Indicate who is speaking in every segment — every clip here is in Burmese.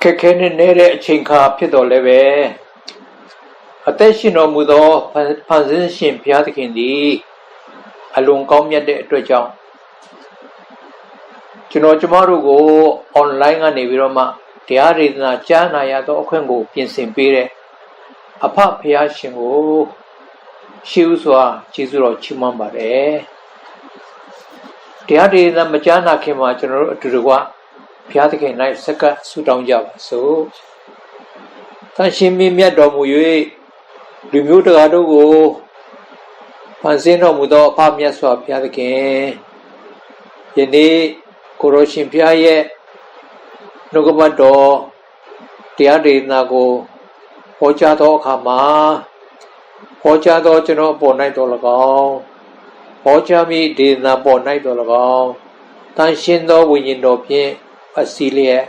Speaker 1: ခက်ခဲနဲ့နဲတဲ့အချိန်ခါဖြစ်တော်လဲပဲအသက်ရှင်တော်မူသောဖန်ဆင်းရှင်ဘုရားသခင်သည်အလွန်ကောင်းမြတ်တဲ့အတွက်ကြောင့်ကျွန်တော်ကျမတို့ကို online ကနေပြီးတော့မှတရားဒေသနာကြားနာရသောအခွင့်ကိုပြင်ဆင်ပေးတဲ့အဖဘုရားရှင်ကိုရှိဥစွာကျေးဇူးတော်ချီးမွမ်းပါတယ်တရားဒေသနာမကြားနာခင်မှာကျွန်တော်တို့အတူတကွဘုရားသခင်၌စက္ကပ်ဆုတောင်းကြပါစို့သန့်ရှင်းမြတ်တော်မူ၍လူမျိုးတကာတို့ကိုဖန်ဆင်းတော်မူသောအဖမြတ်စွာဘုရားသခင်ယနေ့ကိုရောရှင်ဘုရားရဲ့နှုတ်ကပတ်တော်တရားဒေသနာကိုဟောကြားသောအခါမှာဟောကြားသောကျွန်တော်ပေါ်၌တော်၎င်းဟောကြားမိဒေသနာပေါ်၌တော်၎င်းတန်ရှင်းသောဝိညာဉ်တော်ဖြင့်အစီလျက်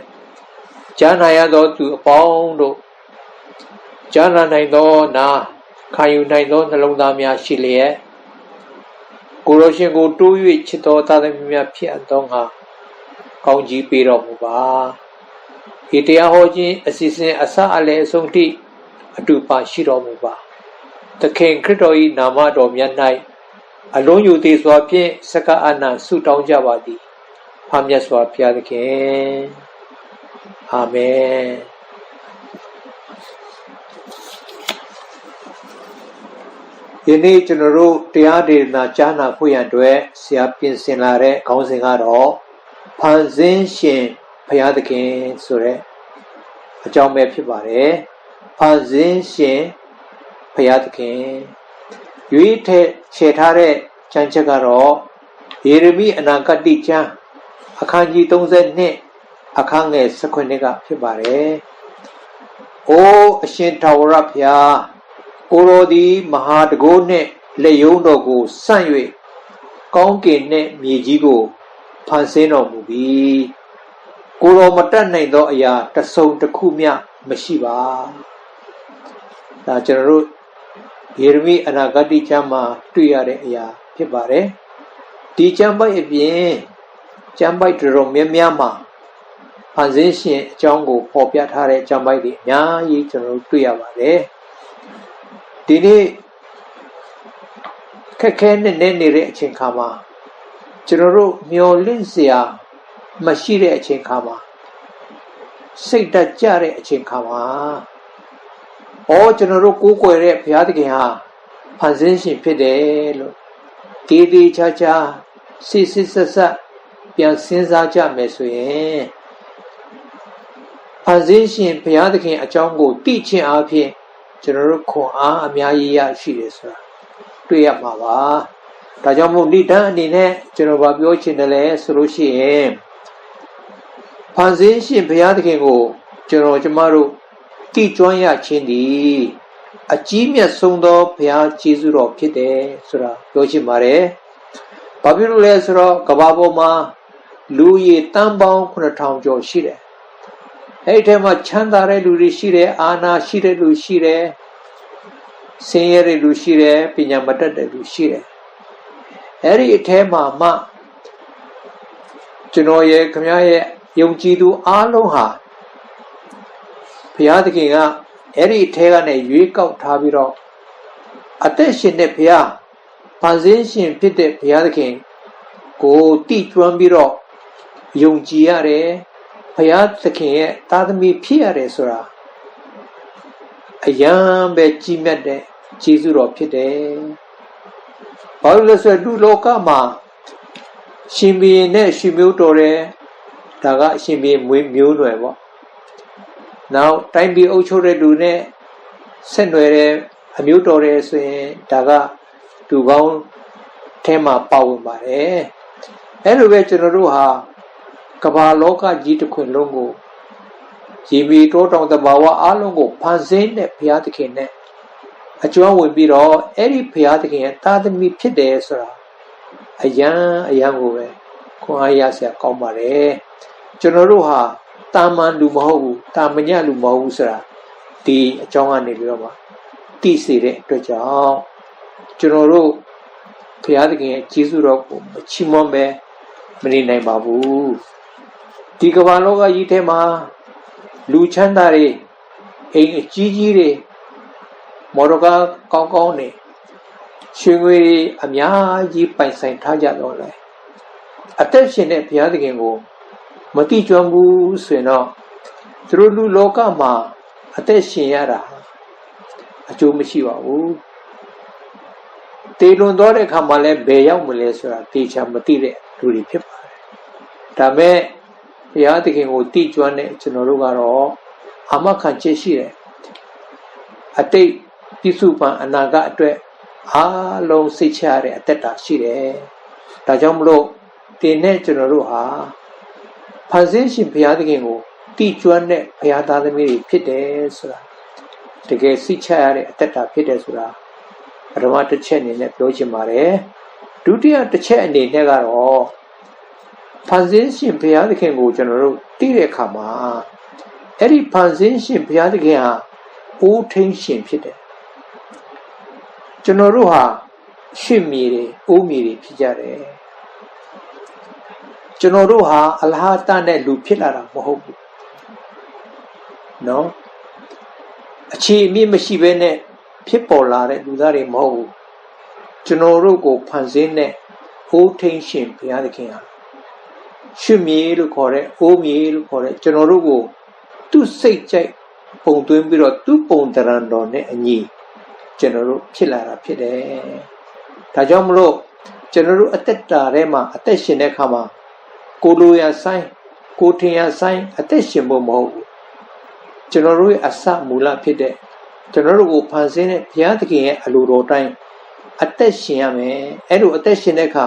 Speaker 1: ကြားနာရသောသူအပေါင်းတို့ကြားနာနိုင်သောနာခံယူနိုင်သောနှလုံးသားများရှိလျက်ကိုရောရှင်ကိုတိုး၍ချစ်တော်သားသမီးများဖြစ်အပ်သောငါကောင်းကြီးပေးတော်မူပါဤတရားဟောခြင်းအစီအစဉ်အစအလယ်အဆုံးထိအတူပါရှိတော်မူပါသခင်ခရစ်တော်၏နာမတော်မြတ်၌အလုံးယူသေးစွာဖြင့်စက္ကအာနံဆုတောင်းကြပါသည်ဖာမြတ်စွာဘုရားသခင်အာမင်ဒီနေ့ကျွန်တော်တို့တရားဒေသနာကြားနာဖို့ရန်အတွက်ဆရာပြင်ဆင်လာတဲ့ခေါင်းစဉ်ကတော့ဖန်ဆင်းရှင်ဘုရားသခင်ဆိုတဲ့အကြောင်းပဲဖြစ်ပါတယ်ဖန်ဆင်းရှင်ဘုရားသခင်ရွေးထည့်ချေထားတဲ့ကျမ်းချက်ကတော့ယေရမိအနာဂတ်ကျမ်းအခန်းကြီး32အခန်းငယ်19ကဖြစ်ပါတယ်။အိုးအရှင်ထာဝရဘုရားကိုရောသည်မဟာတကုနှင့်လက်ယုံတော်ကိုဆန့်၍ကောင်းကင်နှင့်မြေကြီးကိုဖန်ဆင်းတော်မူပြီးကိုရောမတတ်နိုင်သောအရာတစ်စုံတစ်ခုမျှမရှိပါ။ဒါကျွန်တော်တို့ယေရမိအနာဂတ်ကျမ်းမှာတွေ့ရတဲ့အရာဖြစ်ပါတယ်။ဒီကျမ်းပိုက်အပြင်ကျမ်းပိုက်တော်များများမှာဖန်ဆင်းရှင်အကြောင်းကိုဖော်ပြထားတဲ့ကျမ်းပိုက်တွေအများကြီးကျွန်တော်တို့တွေ့ရပါတယ်ဒီနေ့ခက်ခဲနဲ့နေနေတဲ့အချိန်ခါမှာကျွန်တော်တို့မျော်လင့်စရာမရှိတဲ့အချိန်ခါမှာစိတ်တက်ကြတဲ့အချိန်ခါမှာကျွန်တော်တို့ကိုးကွယ်တဲ့ဘုရားသခင်ဟာဖန်ဆင်းရှင်ဖြစ်တယ်လို့တေးသေးချာချာစစ်ဆက်ပြန်စဉ်းစားကြမယ်ဆိုရင်ဖန်ဆင်းရှင်ဘုရားသခင်အကြောင်းကိုသိခြင်းအပြင်ကျွန်တော်တို့ခွန်အားအများကြီးရရှိတယ်ဆိုတာတွေ့ရမှာပါဒါကြောင့်မို့ဏိဒန်းအနေနဲ့ကျွန်တော်ပြောချင်တယ်လဲဆိုလို့ရှိရင်ဖန်ဆင်းရှင်ဘုရားသခင်ကိုကျမတို့သိကျွမ်းရခြင်းသည်အကြီးမြတ်ဆုံးသောဘုရားကျေးဇူးတော်ဖြစ်တယ်ဆိုတာပြောချင်ပါတယ်ဘာဖြစ်လို့လဲဆိုတော့ကမ္ဘာပေါ်မှာလူရည်တန်းပေါင်း9000ကျော်ရှိတယ်အဲ့ဒီထဲမှာချမ်းသာတဲ့လူတွေရှိတယ်အာနာရှိတဲ့လူရှိတယ်ဆင်းရဲတဲ့လူရှိတယ်ပညာမတတ်တဲ့လူရှိတယ်အဲ့ဒီအထဲမှာမှကျွန်တော်ရဲ့ခင်ဗျားရဲ့ယုံကြည်သူအားလုံးဟာဘုရားသခင်ကအဲ့ဒီအထဲကနေရွေးကောက်ထားပြီးတော့အသက်ရှင်တဲ့ဘုရားဖန်ဆင်းရှင်ဖြစ်တဲ့ဘုရားသခင်ကိုတိကျွမ်းပြီးတော့ယုံကြည်ရတယ်ဘုရားသခင်ရဲ့သားသမီးဖြစ်ရတယ်ဆိုတာအယံပဲကြီးမြတ်တဲ့ကျေးဇူးတော်ဖြစ်တယ်။ဘာလို့လဲဆိုတော့လူလောကမှာရှင်ဘုရင်နဲ့ရှင်မျိုးတော်တယ်ဒါကရှင်ဘုရင်မျိုးနွယ်ပေါ့။နောက်တိုင်းပြည်အုပ်ချုပ်တဲ့လူနဲ့ဆက်နွယ်တဲ့အမျိုးတော်တယ်ဆိုရင်ဒါကလူကောင်းထဲမှာပါဝင်ပါတယ်။အဲလိုပဲကျွန်တော်တို့ဟာကမ္ဘာလောကကြီးတစ်ခွင်လုံးကိုရေမီတိုးတောင်တဘာဝအလုံးကိုဖန်ဆင်းတဲ့ဘုရားသခင်နဲ့အကျွမ်းဝင်ပြီးတော့အဲ့ဒီဘုရားသခင်ရဲ့သားသမီးဖြစ်တယ်ဆိုတာအယံကိုပဲခွန်အားရစရာကောင်းပါတယ်ကျွန်တော်တို့ဟာတာမန်လူမဟုတ်ဘူးတာမညလူမဟုတ်ဘူးဆိုတာဒီအကြောင်းကနေပြီးတော့မှသိစေတဲ့အတွက်ကြောင့်ကျွန်တော်တို့ဘုရားသခင်ရဲ့ကျေးဇူးတော်ကိုမချီးမွမ်းပဲမနေနိုင်ပါဘူးဒီကမ္ဘာလောကကြီးထဲမှာ လူချမ်းသာတွေအိမ်အကြီးကြီးတွေမော်တော်ကားကောင်းကောင်းတွေရွှေငွေတွေအများကြီးပိုင်ဆိုင်ထားကြတော့လေအသက်ရှင်တဲ့ဘုရားသခင်ကိုမတိကျွမ်းဘူးဆိုရင်တော့သူတို့လူလောကမှာအသက်ရှင်ရတာအကျိုးမရှိပါဘူးတေလွန်သွားတဲ့အခါမှာလည်းဘယ်ရောက်မလဲဆိုတာတေချာမသိတဲ့လူတွေဖြစ်ပါတယ်ဒါမဲ့ဘုရားသခင်ကိုတိကျွမ်းတဲ့ကျွန်တော်တို့ကတော့အာမခံချက်ရှိတယ်အတိတ်ပြစ္ဆုပန်အနာဂတ်အတွက်အားလုံးစိတ်ချရတဲ့အသက်တာရှိတယ်ဒါကြောင့်မလို့ဒီနေ့ကျွန်တော်တို့ဟာဖန်ဆင်းရှင်ဘုရားသခင်ကိုတိကျွမ်းတဲ့ဘုရားသားသမီးတွေဖြစ်တယ်ဆိုတာတကယ်စိတ်ချရတဲ့အသက်တာဖြစ်တယ်ဆိုတာပထမတစ်ချက်အနေနဲ့ပြောချင်ပါတယ်ဒုတိယတစ်ချက်အနေနဲ့ကတော့ဖန်ဆင်းရှင်ဘုရားသခင်ကိုကျွန်တော်တို့သိတဲ့အခါမှာအဲ့ဒီဖန်ဆင်းရှင်ဘုရားသခင်ဟာအိုးထိန်ရှင်ဖြစ်တယ်ကျွန်တော်တို့ဟာရှစ်မြေတွေအိုးမြေတွေဖြစ်ကြတယ်ကျွန်တော်တို့ဟာအလဟာတနဲ့လူဖြစ်လာတာမဟုတ်ဘူးနော်အခြေအမြစ်မရှိဘဲနဲ့ဖြစ်ပေါ်လာတဲ့လူသားတွေမဟုတ်ဘူးကျွန်တော်တို့ကိုဖန်ဆင်းတဲ့အိုးထိန်ရှင်ဘုရားသခင်ဟာရှစ်မြေလို့ခေါ်တဲ့အိုးမြေလို့ခေါ်တဲ့ကျွန်တော်တို့ကိုသူ့စိတ်ကြိုက်ပုံသွင်းပြီးတော့သူ့ပုံတရံတော်နဲ့အညီကျွန်တော်တို့ဖြစ်လာတာဖြစ်တယ်ဒါကြောင့်မလို့ကျွန်တော်တို့အသက်တာထဲမှာအသက်ရှင်တဲ့အခါမှာကိုလိုရဆိုင်ကိုထင်ရဆိုင်အသက်ရှင်ဖို့မဟုတ်ဘူးကျွန်တော်တို့ရဲ့အစမူလဖြစ်တဲ့ကျွန်တော်တို့ကိုဖန်ဆင်းတဲ့ဘုရားသခင်ရဲ့အလိုတော်တိုင်းအသက်ရှင်ရမယ်အဲ့လိုအသက်ရှင်တဲ့အခါ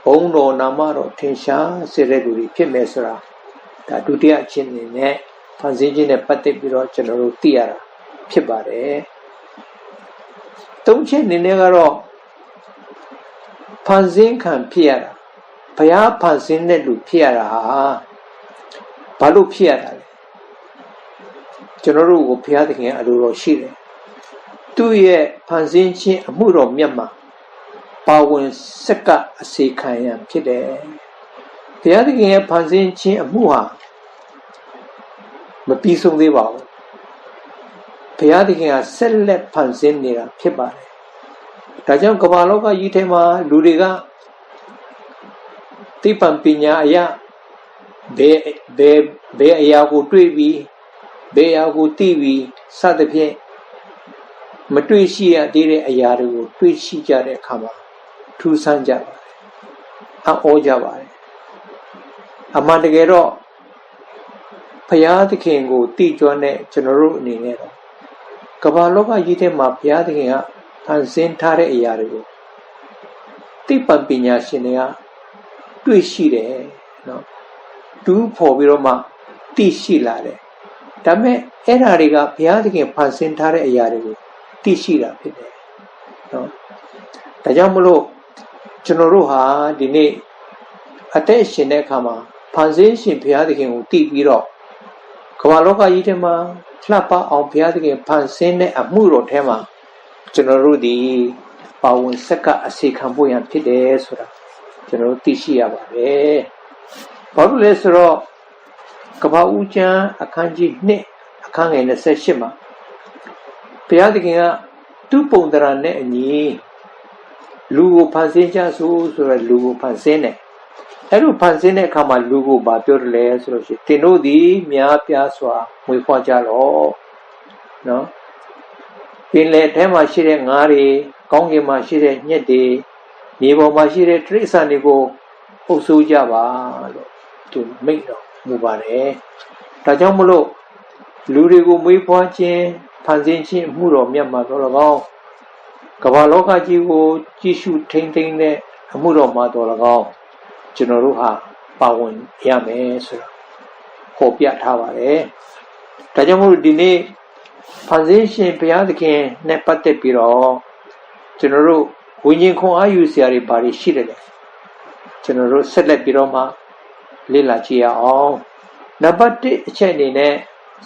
Speaker 1: ဘုံတော်နာမတော်ထင်ရှားစေတဲ့လူတွေဖြစ်မယ်ဆိုတာဒါဒုတိယအချက်အနေနဲ့ဖန်ဆင်းခြင်းနဲ့ပတ်သက်ပြီးတော့ကျွန်တော်တို့သိရတာဖြစ်ပါတယ်သုံးချက်အနေနဲ့ကတော့ဖန်ဆင်းခံဖြစ်ရတာဘုရားဖန်ဆင်းတဲ့လူဖြစ်ရတာဟာဘာလို့ဖြစ်ရတာလဲကျွန်တော်တို့ကိုဘုရားသခင်အလိုတော်ရှိတယ်သူ့ရဲ့ဖန်ဆင်းခြင်းအမှုတော်မြတ်မှာပါဝင်စက္ကအစေခံရဖြစ်တယ်ဘုရားသခင်ရဲ့ဖန်ဆင်းခြင်းအမှုဟာမပြီးဆုံးသေးပါဘူးဘုရားသခင်ကဆက်လက်ဖန်ဆင်းနေတာဖြစ်ပါတယ်ဒါကြောင့်ကမ္ဘာလောကကြီးထဲမှာလူတွေကသိပ္ပံပညာအရာဘယ်အရာကိုတွေ့ပြီးဘယ်အရာကိုသိပြီးစသဖြင့်မတွေ့ရှိရသေးတဲ့အရာတွေကိုတွေ့ရှိကြတဲ့အခါမှာထူးဆန်းကြပါတယ်အံ့ဩကြပါတယ်အမှန်တကယ်တော့ဘုရားသခင်ကိုသိကျွမ်းတဲ့ကျွန်တော်တို့အနေနဲ့တော့ကမ္ဘာလောကကြီးထဲမှာဘုရားသခင်ကဖန်ဆင်းထားတဲ့အရာတွေကိုသိပ္ပံပညာရှင်တွေကတွေ့ရှိတယ်နော်တူးဖော်ပြီးတော့မှသိရှိလာတယ်ဒါပေမဲ့အဲ့ဓာတွေကဘုရားသခင်ဖန်ဆင်းထားတဲ့အရာတွေကိုသိရှိတာဖြစ်တယ်နော်ဒါကြောင့်မလို့ကျွန်တော်တို့ဟာဒီနေ့အသက်ရှင်တဲ့အခါမှာဖန်ဆင်းရှင်ဘုရားသခင်ကိုသိပြီးတော့ကမ္ဘာလောကကြီးထဲမှာလှပအောင်ဘုရားသခင်ဖန်ဆင်းတဲ့အမှုတော်ထဲမှာကျွန်တော်တို့ဒီပါဝင်စက္ကအစေခံဖို့ရန်ဖြစ်တယ်ဆိုတာကျွန်တော်တို့သိရှိရပါတယ်။ဘာလို့လဲဆိုတော့ကမ္ဘာဦးကျမ်းအခန်းကြီး2အခန်းငယ်28မှာဘုရားသခင်ကသူ့ပုံသဏ္ဍာန်နဲ့အညီလူကိုဖန်ဆင်းကြဆိုတော့လူကိုဖန်ဆင်းတယ်။အဲ့လိုဖန်ဆင်းတဲ့အခါမှာလူကိုဘာပြောတယ်လဲဆိုလို့ရှိရင်သင်တို့သည်များပြားစွာမွေးဖွားကြလော့နော်ပင်လယ်ထဲမှာရှိတဲ့ငါးတွေကောင်းကင်မှာရှိတဲ့ညက်တွေမြေပေါ်မှာရှိတဲ့တိရစ္ဆာန်တွေကိုအုပ်စိုးကြပါလို့သူမိန့်တော်မူပါတယ်ဒါကြောင့်မလို့လူတွေကိုမွေးဖွားခြင်းဖန်ဆင်းခြင်းအမှုတော်မြတ်မှာတော့၎င်းကမ္ဘာလောကကြီးကိုကြည့်ရှုထိန်းသိမ်းတဲ့အမှုတော်မှာတော့၎င်းကျွန်တော်တို့ဟာပါဝင်ရမယ်ဆိုတာဟောပြထားပါတယ်ဒါကြောင့်မို့ဒီနေ့ဖန်ဆင်းရှင်ဘုရားသခင်နဲ့ပတ်သက်ပြီးတော့ကျွန်တော်တို့ဝိညာဉ်ခွန်အားယူစရာတွေဘာတွေရှိတယ်လဲကျွန်တော်တို့ဆက်လက်ပြီးတော့မှလေ့လာကြည့်ရအောင်နံပါတ်1အချက်အနေနဲ့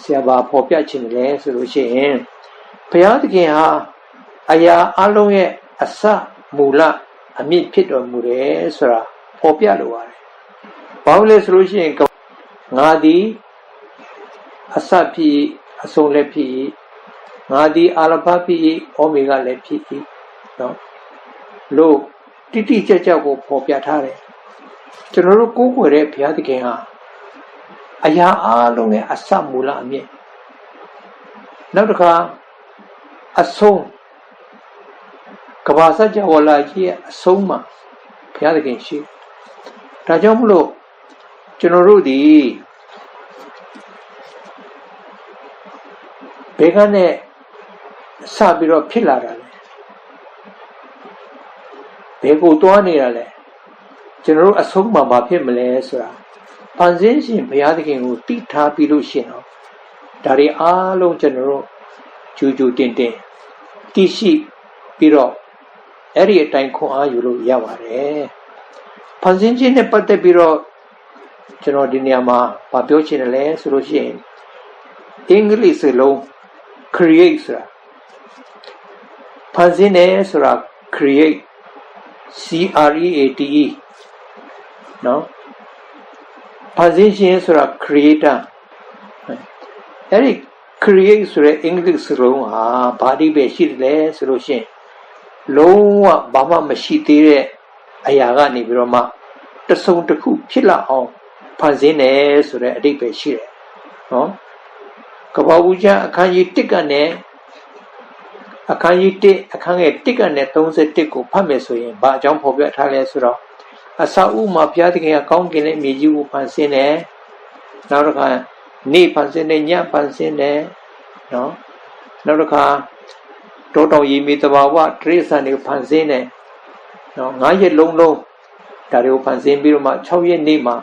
Speaker 1: ဆရာဘာဖော်ပြချင်တယ်လဲဆိုလို့ရှိရင်ဘုရားသခင်ဟာအရာအလုံးရဲ့အစမူလအမြင့်ဖြစ်တော်မူတယ်ဆိုတာဖော်ပြလိုပါတယ်ဘာလို့လဲဆိုလို့ရှိရင်ငါသည် အစဖြစ်အဆုံးလည်းဖြစ်ငါသည်အာလဖဖြစ်ဩမေဂလည်းဖြစ်နော်လို့တိတိကျကျကိုပေါ်ပြထားတယ်ကျွန်တော်တို့ကိုးကွယ်တဲ့ဘုရားသခင်ဟာအရာအလုံးရဲ့အစမူလအမြင့်နောက်တစ်ခါအဆုံးကဘာစကြဝဠာကြီးရဲ့အဆုံးမှာဘုရားသခင်ရှိဒါကြောင့်မလို့ကျွန်တော်တို့ဒီဘေကနဲ့စပြီးတော့ဖြစ်လာတာလေဘေကိုတွားနေတာလေကျွန်တော်တို့အဆုံးမှာမဖြစ်မလဲဆိုတာဖန်ဆင်းရှင်ဘုရားသခင်ကိုတိထားပြီးလို့ရှင်တော့ဒါတွေအားလုံးကျွန်တော်တို့ကြူကြူတင်တင်သိရှိပြီးတော့အဲ့ဒီအတိုင်းခွန်အားယူလို့ရပါတယ်ဖန်ဆင်းခြင်းနဲ့ပတ်သက်ပြီးတော့ကျွန်တော်ဒီနေရာမှာဗာပြောချင်တယ်လဲဆိုလို့ရှိရင်အင်္ဂလိပ်စကားလုံး create ဆိုတာဖန်ဆင်းတယ်ဆိုတာ create CREATE နော်ဖန်ဆင်းခြင်းဆိုတာ creator အဲ့ဒီ create ဆိုတဲ့အင်္ဂလိပ်စကားလုံးဟာဘာအဓိပ္ပာယ်ရှိတယ်လဲဆိုလို့ရှိရင်လုံးဝဘာမှမရှိသေးတဲ့အရာကနေပြီးတော့မှတစုံတစ်ခုဖြစ်လာအောင်ဖန်ဆင်းတယ်ဆိုတဲ့အဓိပ္ပာယ်ရှိတယ်နော်ကပ္ပဝုချအခန်းကြီး1ကနေအခန်းကြီး1အခန်းငယ်1ကနေ31ကိုဖတ်မယ်ဆိုရင်ဘာအကြောင်းဖော်ပြထားလဲဆိုတော့အစာဥမှာဘုရားသခင်ကကောင်းကင်နဲ့မြေကြီးကိုဖန်ဆင်းတယ်နောက်တစ်ခါနေ့ဖန်ဆင်းတယ်ညဖန်ဆင်းတယ်နော်နောက်တစ်ခါတောတောင်ရေမြေတဘာဝတရိစ္ဆာန်တွေကိုဖန်ဆင်းတယ်နော်9ရက်လုံးဒါတွေကိုဖန်ဆင်းပြီးတော့မှ6ရက်နေ့မှာ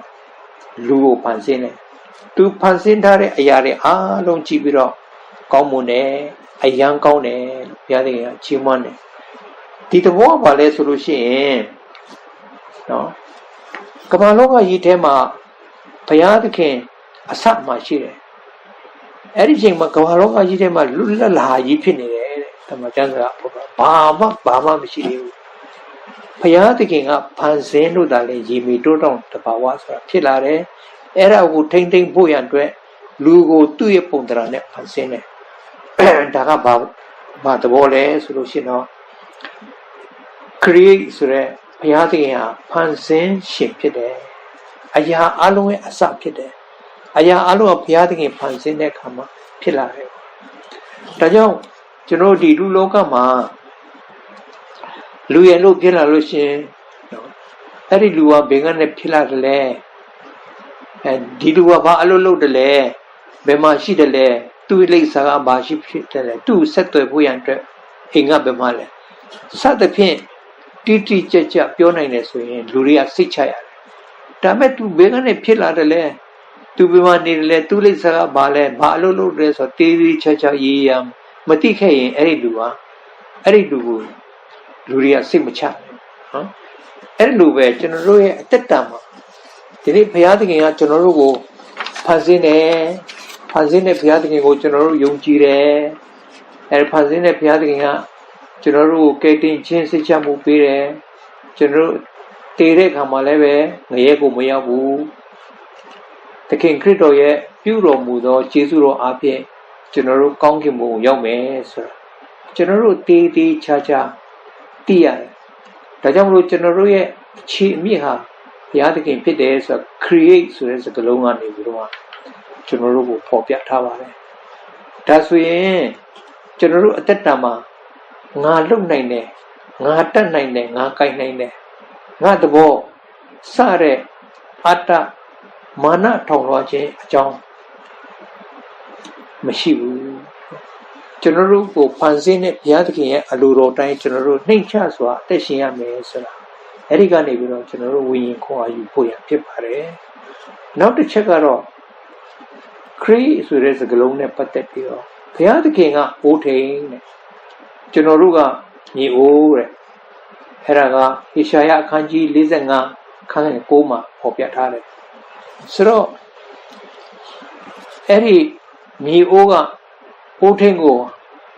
Speaker 1: လူကိုဖန်ဆင်းတယ်သူဖန်ဆင်းထားတဲ့အရာတွေအားလုံးကြည့်ပြီးတော့ကောင်းမွန်တယ်အယံကောင်းတယ်ဘုရားသခင်ကချီးမွမ်းတယ်ဒီသဘောကဘာလဲဆိုလို့ရှိရင်နော်ကမ္ဘာလောကကြီးထဲမှာဘုရားသခင်အစမှရှိတယ်အဲ့ဒီချိန်မှာကမ္ဘာလောကကြီးထဲမှာလွတ်လပ်လာကြီးဖြစ်နေတယ်တဲ့ဓမ္မကျမ်းစာဘာမှမရှိသေးဘူးဘုရားသခင်ကဖန်ဆင်းလို့ဒါလည်းရေမီတိုးတောင်တဘာဝဆိုတာဖြစ်လာတယ်အဲ့ဒါကိုထိမ့်သိမ့်ဖို့ရန်အတွက်လူကိုသူ့ရဲ့ပုံသဏ္ဍာန်နဲ့ဖန်ဆင်းတယ်ဒါကဘာသဘောလဲဆိုလို့ရှိရင်တော့ create ဆိုတဲ့ဘုရားသခင်ဟာဖန်ဆင်းရှင်ဖြစ်တယ်အရာအလုံးရဲ့အစဖြစ်တယ်အရာအလုံးကဘုရားသခင်ဖန်ဆင်းတဲ့အခါမှာဖြစ်လာတယ်ဒါကြောင့်ကျွန်တော်ဒီလူလောကမှာလူရဲ့လို့ဖြစ်လာလို့ရှိရင်အဲ့ဒီလူကဘယ်ကနေဖြစ်လာတယ်လဲဒီလူကဘာအလုပ်လုပ်တယ်လဲဘယ်မှာရှိတယ်လဲသူ့လိပ်စာကဘာရှိဖြစ်တယ်လဲသူ့ဆက်သွယ်ဖို့ရန်အတွက်အိမ်ကဘယ်မှာလဲစသဖြင့်တိတိကျကျပြောနိုင်တယ်ဆိုရင်လူတွေကစိတ်ချရတယ်ဒါပေမဲ့သူဘယ်ကနေဖြစ်လာတယ်လဲသူဘယ်မှာနေတယ်လဲသူ့လိပ်စာကဘာလဲဘာအလုပ်လုပ်တယ်ဆိုတေးသေးချာချာရေးရမသိခဲ့ရင်အဲ့ဒီလူကိုလူတွေကစိတ်မချဘူးနော်အဲ့ဒီလိုပဲကျွန်တော်တို့ရဲ့အသက်တာမှာဒီနေ့ဘုရားသခင်ကကျွန်တော်တို့ကိုဖန်ဆင်းတယ်ဖန်ဆင်းတဲ့ဘုရားသခင်ကိုကျွန်တော်တို့ယုံကြည်တယ်အဲ့ဖန်ဆင်းတဲ့ဘုရားသခင်ကကျွန်တော်တို့ကိုကယ်တင်ခြင်းစိတ်ချမှုပေးတယ်ကျွန်တော်တို့တည်တဲ့အခါမှာလည်းပဲငရဲကိုမရောက်ဘူးသခင်ခရစ်တော်ရဲ့ပြုတော်မူသောယေရှုတော်အားဖြင့်ကျွန်တော်တို့ကောင်းကင်ဘုံရောက်မယ်ဆိုတော့ကျွန်တော်တို့တည်ချာသိရတယ်ဒါကြောင့်မလို့ကျွန်တော်တို့ရဲ့အခြေအမြစ်ဟာဘုရားသခင်ဖြစ်တယ်ဆိုတော့ create ဆိုတဲ့စကားလုံးကနေပြီးတော့ကျွန်တော်တို့ကိုဖော်ပြထားပါတယ်ဒါဆိုရင်ကျွန်တော်တို့အသက်တာမှာငါလုံနိုင်တယ်ငါတတ်နိုင်တယ်ငါကိုင်နိုင်တယ်ငါသဘောစတဲ့အတ္တမာနထောင်လွှားခြင်းအကြောင်းမရှိဘူးကျွန်တော်တို့ကိုဖန်ဆင်းတဲ့ဘုရားသခင်ရဲ့အလိုတော်တိုင်းကျွန်တော်တို့နှိမ့်ချစွာအသက်ရှင်ရမယ်ဆိုတာအဲ့ဒီကနေပြီးတော့ကျွန်တော်တို့ဝိညာဉ်ခွန်အားယူဖို့ရဖြစ်ပါတယ်နောက်တစ်ချက်ကတော့ create ဆိုတဲ့စကားလုံးနဲ့ပတ်သက်ပြီးတော့ဘုရားသခင်ကအိုးထိန်တဲ့ကျွန်တော်တို့ကညီအိုးတဲ့အဲ့ဒါကဟေရှာယအခန်းကြီး45ခန်းငယ်9မှာဖော်ပြထားတယ်ဆိုတော့အဲ့ဒီညီအိုးကအိုးထိန်ကို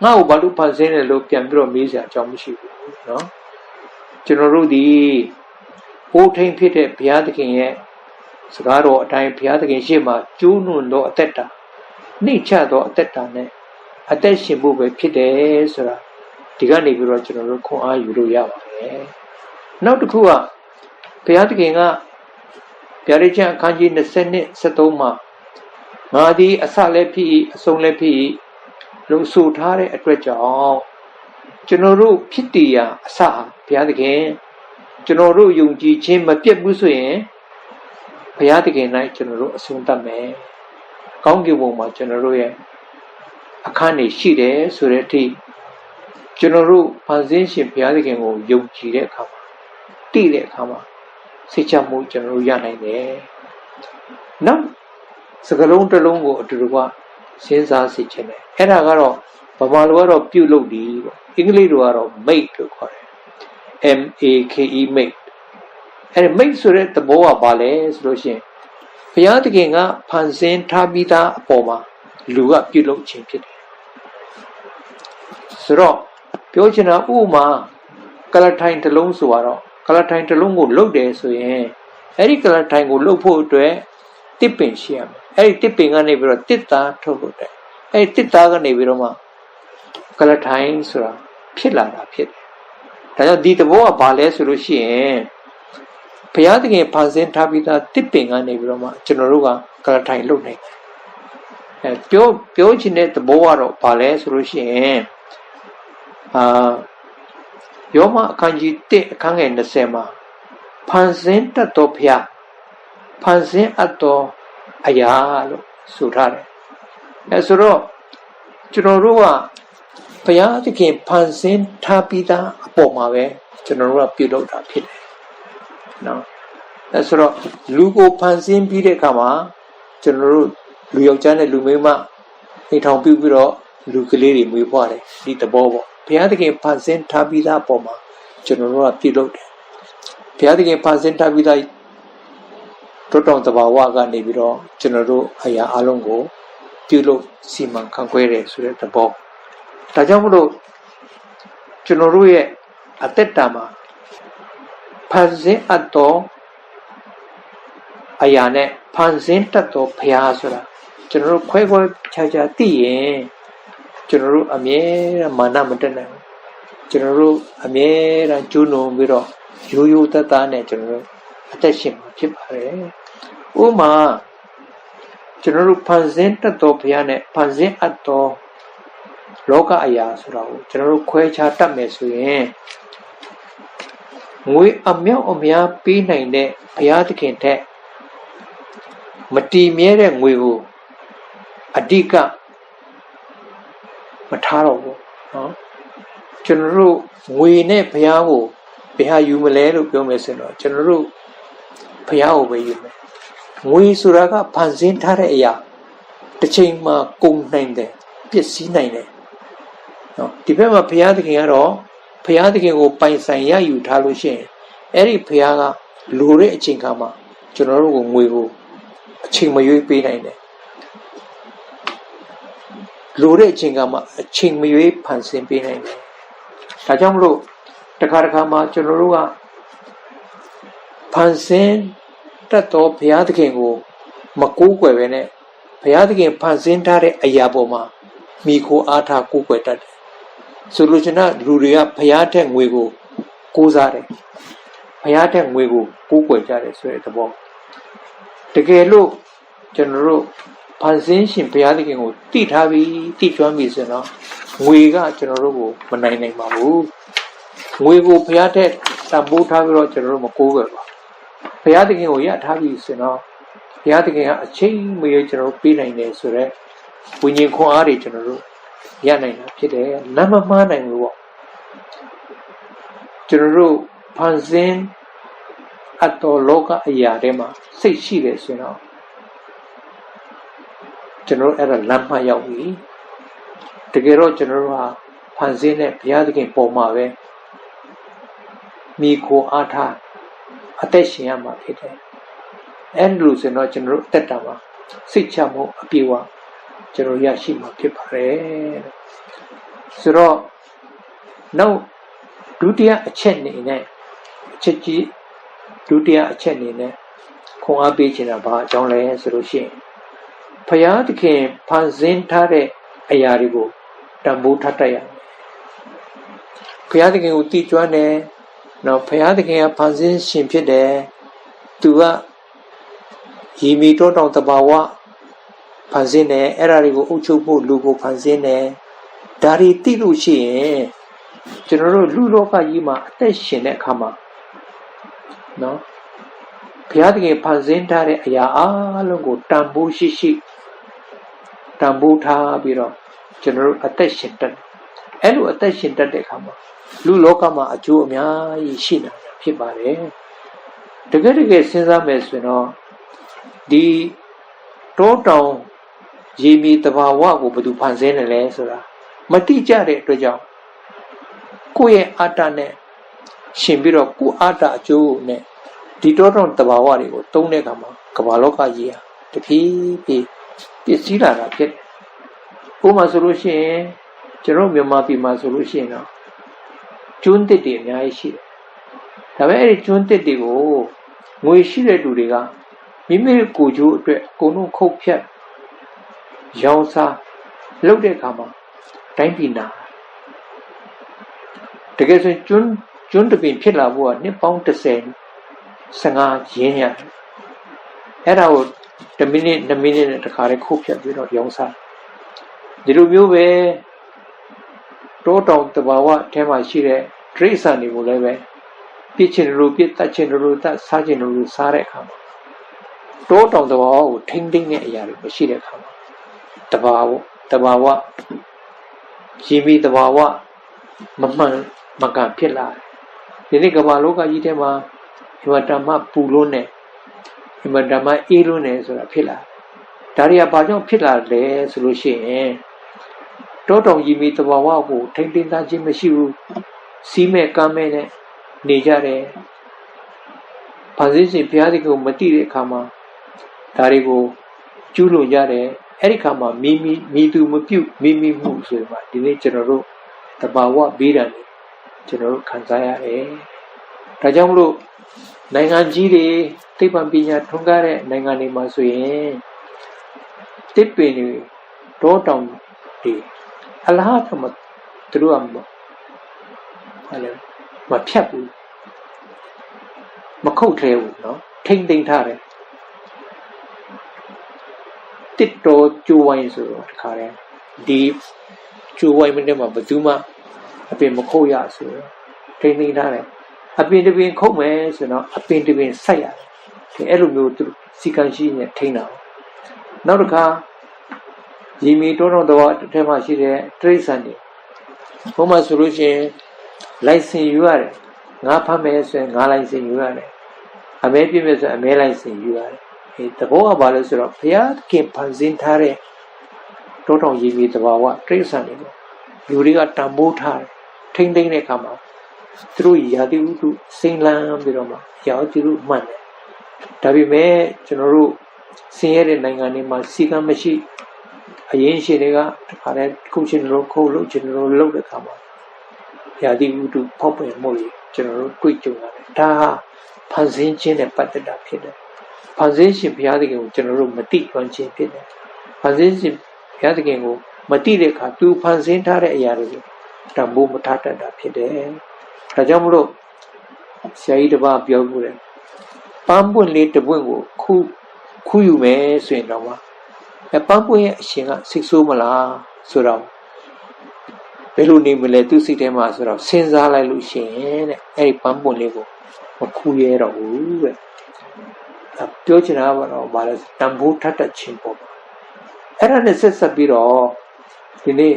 Speaker 1: ငါ့ကိုဘာလို့ဖန်ဆင်းတယ်လို့ပြန်ပြီးတော့မေးစရာအကြောင်းမရှိဘူးเนาะကျွန်တော်တို့ဒီအိုးထိန်ဖြစ်တဲ့ဘုရားသခင်ရဲ့စကားတော်အတိုင်းဘုရားသခင်ရှေ့မှာကျူးလွန်သောအသက်တာ နှိမ့်ချသောအသက်တာနဲ့အသက်ရှင်ဖို့ပဲဖြစ်တယ်ဆိုတာဒီကနေပြီးတော့ကျွန်တော်တို့ခွန်အားယူလို့ရပါတယ်နောက်တစ်ခုကဘုရားသခင်ကဗျာဒိတ်ကျမ်းအခန်းကြီး20-73မှာငါသည်အစလည်းဖြစ်၏အဆုံးလည်းဖြစ်၏လို့ဆိုထားတဲ့အတွက်ကြောင့်ကျွန်တော်တို့ဖြစ်တည်ရာအစဟာဘုရားသခင်ကျွန်တော်တို့ယုံကြည်ခြင်းမပြတ်ဘူးဆိုရင်ဘုရားသခင်၌ကျွန်တော်တို့အဆုံးသတ်မယ်ကောင်းကင်ဘုံမှာကျွန်တော်တို့ရဲ့အခန်းနေရှိတယ်ဆိုတဲ့အထိကျွန်တော်တို့ဖန်ဆင်းရှင်ဘုရားသခင်ကိုယုံကြည်တဲ့အခါမှာတည်တဲ့အခါမှာစိတ်ချမှုကျွန်တော်တို့ရနိုင်တယ်နောက်စကလုံးတစ်လုံးကိုအတူတူကစဉ်းစားစေချင်တယ်အဲ့ဒါကတော့ဗမာလိုကတော့ပြုလုပ်ဒီပေါ့အင်္ဂလိပ်လိုကတော့ make လို့ခေါ်တယ် M-A-K-E make အဲ့ဒီ make ဆိုတဲ့သဘောကဘာလဲဆိုလို့ရှိရင်ဘုရားသခင်ကဖန်ဆင်းထားပြီးသားအပေါ်မှာလူကပြုလုပ်ခြင်းဖြစ်တယ်ဆိုတော့ပြောချင်တာဥပမာကလထိုင်တစ်လုံးဆိုတော့ကလထိုင်တစ်လုံးကိုလှုပ်တယ်ဆိုရင်အဲ့ဒီကလထိုင်ကိုလှုပ်ဖို့အတွက်တစ်ပင်ရှိရမယ်အဲ့ဒီတစ်ပင်ကနေပြီးတော့တစ်သားထုတ်လို့တယ်အဲ့ဒီတစ်သားကနေပြီးတော့မှကလထိုင်ဆိုတာဖြစ်လာတာဖြစ်တယ်ဒါကြောင့်ဒီသဘောကဘာလဲဆိုလို့ရှိရင်ဘုရားသခင်ဖန်ဆင်းထားပြီးသားတစ်ပင်ကနေပြီးတော့မှကျွန်တော်တို့ကကလထိုင်လှုပ်နိုင်တယ်ပြောချင်တဲ့သဘောကတော့ဘာလဲဆိုလို့ရှိရင်ယောမအခန်းကြီး1အခန်းငယ်20မှာဖန်ဆင်းတတ်သောဘုရားဖန်ဆင်းအပ်သောအရာလို့ဆိုထားတယ်အဲဆိုတော့ကျွန်တော်တို့ကဘုရားသခင်ဖန်ဆင်းထားပြီးသားအပေါ်မှာပဲကျွန်တော်တို့ကပြုလုပ်တာဖြစ်တယ်နော်အဲဆိုတော့လူကိုဖန်ဆင်းပြီးတဲ့အခါမှာကျွန်တော်တို့လူယောက်ျားနဲ့လူမိန်းမအိမ်ထောင်ပြုပြီးတော့လူကလေးတွေမွေးဖွားတယ်ဒီသဘောပေါ့ဘုရားသခင်ဖန်ဆင်းထားပြီးသားအပေါ်မှာကျွန်တော်တို့ကပြုလုပ်တယ်ဘုရားသခင်ဖန်ဆင်းထားပြီးသားတောတောင်တဘာဝကနေပြီးတော့ကျွန်တော်တို့အရာအလုံးကိုပြုလုပ်စီမံခန့်ခွဲတယ်ဆိုတဲ့သဘောဒါကြောင့်မလို့ကျွန်တော်တို့ရဲ့အသက်တာမှာဖန်ဆင်းအပ်သောအရာနဲ့ဖန်ဆင်းတတ်သောဘုရားဆိုတာကျွန်တော်တို့ခွဲခွဲခြားခြားသိရင်ကျွန်တော်တို့အမြဲတမ်းမာနမတက်နိုင်ဘူးကျွန်တော်တို့အမြဲတမ်းကျူးလွန်ပြီးတော့ရိုးရိုးသားသားနဲ့ကျွန်တော်တို့အသက်ရှင်မှာဖြစ်ပါတယ်ဥပမာကျွန်တော်တို့ဖန်ဆင်းတတ်သောဘုရားနဲ့ဖန်ဆင်းအပ်သောလောကအရာဆိုတာကိုကျွန်တော်တို့ခွဲခြားတတ်မယ်ဆိုရင်ငွေအမြောက်အများပေးနိုင်တဲ့ဘုရားသခင်ထက်မတည်မြဲတဲ့ငွေကိုအဓိကမထားတော့ဘူးနော်ကျွန်တော်တို့ငွေနဲ့ဘုရားကိုဘယ်ဟာယူမလဲလို့ပြောမယ်ဆိုတော့ကျွန်တော်တို့ဘုရားကိုပဲယူမယ်ငွေဆိုတာကဖန်ဆင်းထားတဲ့အရာတစ်ချိန်မှာကုန်နိုင်တယ်ပျက်စီးနိုင်တယ်နော်ဒီဘက်မှာဘုရားသခင်ကတော့ဘုရားသခင်ကိုပိုင်ဆိုင်ရယူထားလို့ရှိရင်အဲ့ဒီဘုရားကလိုတဲ့အချိန်ခါမှာကျွန်တော်တို့ကိုငွေကိုအချိန်မရွေးပေးနိုင်တယ်လိုတဲ့အချိန်ကမှအချိန်မရွေးဖန်ဆင်းပေးနိုင်တယ်ဒါကြောင့်မလို့တခါတခါမှကျွန်တော်တို့ကဖန်ဆင်းတတ်သောဘုရားသခင်ကိုမကိုးကွယ်ပဲနဲ့ဘုရားသခင်ဖန်ဆင်းထားတဲ့အရာပေါ်မှာမိခိုအားထားကိုးကွယ်တတ်တယ်ဆိုလိုချင်တာလူတွေကဘုရားထက်ငွေကိုကိုးစားတယ်ဘုရားထက်ငွေကိုကိုးကွယ်ကြတယ်ဆိုတဲ့သဘောတကယ်လို့ကျွန်တော်တို့ဖန်ဆင်းရှင်ဘုရားသခင်ကိုတည်ထားပြီးတည်ကျွမ်းပြီးဆိုတော့ငွေကကျွန်တော်တို့ကိုမနိုင်နိုင်ပါဘူးငွေကိုဘုရားထက်တန်ဖိုးထားပြီးတော့ကျွန်တော်တို့မကိုးကွယ်ပါဘုရားသခင်ကိုရထားပြီးဆိုတော့ဘုရားသခင်ကအချိန်မရွေးကျွန်တော်တို့ပေးနိုင်တယ်ဆိုတော့ဝိညာဉ်ခွန်အားတွေကျွန်တော်တို့ရနိုင်တာဖြစ်တယ်လမ်းမမှားနိုင်ဘူးပေါ့ကျွန်တော်တို့ဖန်ဆင်းအပ်တော်လောကအရာတွေမှာစိတ်ရှိတယ်ဆိုတော့ကျွန်တော်အဲ့ဒါလမ်းမရောက်ပြီတကယ်တော့ကျွန်တော်တို့ဟာဖန်ဆင်းတဲ့ဘုရားသခင်ပုံမှာပဲမိခိုအားထားအသက်ရှင်ရမှာဖြစ်တယ်အဲ့လိုဆိုတော့ကျွန်တော်တို့အသက်တာမှာစိတ်ချမှုအပြေဝကျွန်တော်ရရှိမှာဖြစ်ပါတယ်ဆိုတော့နောက်ဒုတိယအချက်အနေနဲ့အချက်ကြီးဒုတိယအချက်အနေနဲ့ခွန်အားပေးချင်တာဘာအကြောင်းလဲဆိုလို့ရှိရင် ဖယားသခင်ဖန်ဆင်းထားတဲ့အရာတွေကိုတန်ဖိုးထားတတ်ရမယ်ဖယားသခင်ကိုတည်ကျွမ်းတယ်နော်ဖယားသခင်ကဖန်ဆင်းရှင်ဖြစ်တယ်သူကရေမီတောတောင်တဘာဝဖန်ဆင်းတယ်အဲ့ဒါတွေကိုအုပ်ချုပ်ဖို့လူကိုဖန်ဆင်းတယ်ဒါတွေသိလို့ရှိရင်ကျွန်တော်တို့လူလောကကြီးမှာအသက်ရှင်တဲ့အခါမှာနော်ဘုရားသခင်ဖန်ဆင်းထားတဲ့အရာအလုံးကိုတန်ဖိုးရှိရှိတန်ဖိုးထားပြီးတော့ကျွန်တော်တို့အသက်ရှင်တတ်အဲ့လိုအသက်ရှင်တတ်တဲ့အခါမှာလူလောကမှာအကျိုးအများကြီးရှိနေတာဖြစ်ပါတယ်တကယ်စဉ်းစားမယ်ဆိုရင်တော့ဒီတောတောင်ရေမြေတဘာဝကိုဘယ်သူဖန်ဆင်းတယ်လဲဆိုတာမတိကျတဲ့အတွက်ကြောင့်ကိုယ့်ရဲ့အာတနဲ့ရှင်ပြီးတော့ကိုယ့်အာတအကျိုးနဲ့ဒီတောတောင်တဘာဝတွေကိုတုံးတဲ့အခါမှာကမ္ဘာလောကကြီးဟာတဖြည်းဖြည်းပျက်စီးလာတာဖြစ်တယ်။ဥပမာဆိုလို့ရှိရင်ကျွန်တော်မြန်မာပြည်မှာဆိုလို့ရှိရင်တော့ကျွန်းတစ်တွေအများကြီးရှိတယ်။ဒါပေမဲ့အဲ့ဒီကျွန်းတစ်တွေကိုငွေရှိတဲ့လူတွေကမိမိကိုယ်ကျိုးအတွက်အကုန်လုံးခုတ်ဖြတ်ရောင်းစားလုပ်တဲ့အခါမှာတိုင်းပြည်နာတကယ်ဆိုကျွန်းတစ်ပင်ဖြစ်လာဖို့ကနှစ်ပေါင်း30 15ရင်းရတယ်အဲ့ဒါကို1မိနစ်2မိနစ်နဲ့တခါတည်းခုတ်ဖြတ်ပြီးတော့ရောင်းစားဒီလိုမျိုးပဲတောတောင်တဘာဝအဲမှာရှိတဲ့ဒိဋ္ဌာန်တွေကိုလည်းပဲပြစ်ချင်လို့ပြစ်တတ်ချင်လို့တတ်စားချင်လို့စားတဲ့အခါမှာတောတောင်တဘာဝကိုထိမ့်သိမ့်တဲ့အရာတွေမရှိတဲ့အခါမှာတဘာဝရေမီတဘာဝမမှန်မကန်ဖြစ်လာတယ်ဒီနေ့ကမ္ဘာလောကကြီးထဲမှာအမတမပူလို့နဲ့အမတမအေးလို့နဲ့ဆိုတာဖြစ်လာဒါတွေကဘာကြောင့်ဖြစ်လာလဲဆိုလို့ရှိရင်တောတောင်ရေမီတဘာဝကိုထိမ့်သိမ့်သားခြင်းမရှိဘူးစီးမဲ့ကမ်းမဲ့နဲ့နေကြတယ်ဖန်ဆင်းရှင်ဘုရားသခင်ကိုမသိတဲ့အခါမှာဒါတွေကိုကျူးလွန်ကြတယ်အဲ့ဒီခါမှာမိသူမပြုတ်မိမှုဆိုမှဒီနေ့ကျွန်တော်တို့တဘာဝဘေးဒဏ်ကျွန်တော်တို့ခံစားရတယ်ဒါကြောင့်မလို့နိုင်ငံကြီးတွေသိပ္ပံပညာထွန်းကားတဲ့နိုင်ငံတွေမှာဆိုရင်တစ်ပင်တွေတောတောင်တွေအလားတူမှသူတို့ကဟာလေမဖြတ်ဘူးမခုတ်ထဲဘူးနော်ထိမ့်သိမ့်ထားတယ်တစ်တော်ကျိုးဝိုင်းဆိုတော့တခါတည်းဒီကျိုးဝိုင်းမနဲ့မှာဘယ်သူမှအပင်မခုတ်ရဆိုတော့ထိမ့်သိမ့်ထားတယ်အပင်တစ်ပင်ခုတ်မယ်ဆိုတော့အပင်တစ်ပင်စိုက်ရတယ်အဲ့လိုမျိုးသူစီကံရှိနေထိမ့်တာနောက်တစ်ခါရေမီတောတောင်တော်အထက်မှာရှိတဲ့တိရစ္ဆာန်တွေဘုံမှာဆိုလို့ရှိရင်လိုင်စင်ယူရတယ်ငါဖမ်းမယ်ဆိုရင်ငါလိုင်စင်ယူရတယ်အမဲပြည့်မယ်ဆိုရင်အမဲလိုင်စင်ယူရတယ်တဘောကဘာလို့ဆိုတော့ဘုရားခင်ဖန်ဆင်းထားတဲ့တောတောင်ရေမီတဘာဝတိရစ္ဆာန်တွေလူတွေကတန်ဖိုးထားတယ်ထိမ့်သိမ့်တဲ့အခါမှာသူတို့ရာသီဥတုစိမ့်လန်းပြီးတော့မှရာသီဥတုမှန်တယ်ဒါပေမဲ့ကျွန်တော်တို့ဆင်းရဲတဲ့နိုင်ငံတွေမှာစီကံမရှိအရင်ရှင်တွေကတခါတည်းခုချင်းတို့ခုတ်လို့ကျွန်တော်တို့လုပ်တဲ့အခါမှာရာသီဥတုဖောက်ပြန်မှုတွေကျွန်တော်တို့တွေ့ကြုံရတယ်ဒါဟာဖန်ဆင်းခြင်းနဲ့ပတ်သက်တာဖြစ်တယ်ဖန်ဆင်းရှင်ဘုရားသခင်ကိုကျွန်တော်တို့မတိကျွမ်းခြင်းဖြစ်တယ်ဖန်ဆင်းရှင်ဘုရားသခင်ကိုမတိတဲ့အခါသူဖန်ဆင်းထားတဲ့အရာတွေကိုတန်ဖိုးမထားတတ်တာဖြစ်တယ်ဒါကြောင့်မလို့ဆရာကြီးတစ်ပါးပြောလို့တယ်ပန်းပွင့်လေးတစ်ပွင့်ကိုခူးယူမယ်ဆိုရင်တော့ပန်းပွင့်ရဲ့အရှင်ကစိတ်ဆိုးမလားဆိုတော့ဘယ်လိုနေမလဲသူစိတ်ထဲမှာဆိုတော့စဉ်းစားလိုက်လို့ရှိရင်တဲ့အဲ့ဒီပန်းပွင့်လေးကိုမခူးရဲတော့ဘူးတဲ့ပြောချင်တာကတော့ဘာလဲတန်ဖိုးထက်တဲ့ချင်းပေါ့အဲ့ဒါနဲ့ဆက်ပြီးတော့ဒီနေ့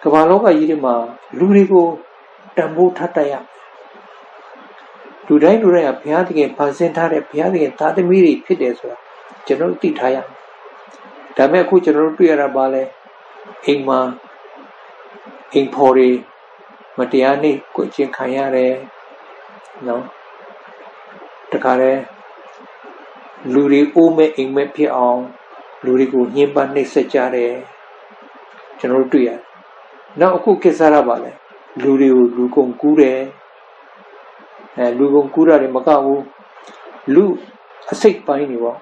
Speaker 1: ကမ္ဘာလောကကြီးထဲမှာလူတွေကိုတန်ဖိုးထက်တဲ့ရလူတိုင်းကဘုရားသခင်ဖန်ဆင်းထားတဲ့ဘုရားသခင်သားသမီးတွေဖြစ်တယ်ဆိုတာကျွန်တော်သိထားရမယ်ဒါပေမဲ့အခုကျွန်တော်တို့တွေ့ရတာပါလဲအိမ်မှာအိမ်ဖော်တွေမတရားနေကိုကျင်ခံရတယ်နော်တခါလဲလူတွေအိုးမဲ့အိမ်မဲ့ဖြစ်အောင်လူတွေကိုညှဉ်းပန်းနှိပ်စက်ကြတယ်ကျွန်တော်တို့တွေ့ရတယ်နောက်အခုခေတ်စားရပါလဲလူတွေကိုလူကုန်ကူးတယ်လူကုန်ကူးတာတွေမကဘူးလူအစိတ်ပိုင်းတွေပေါ့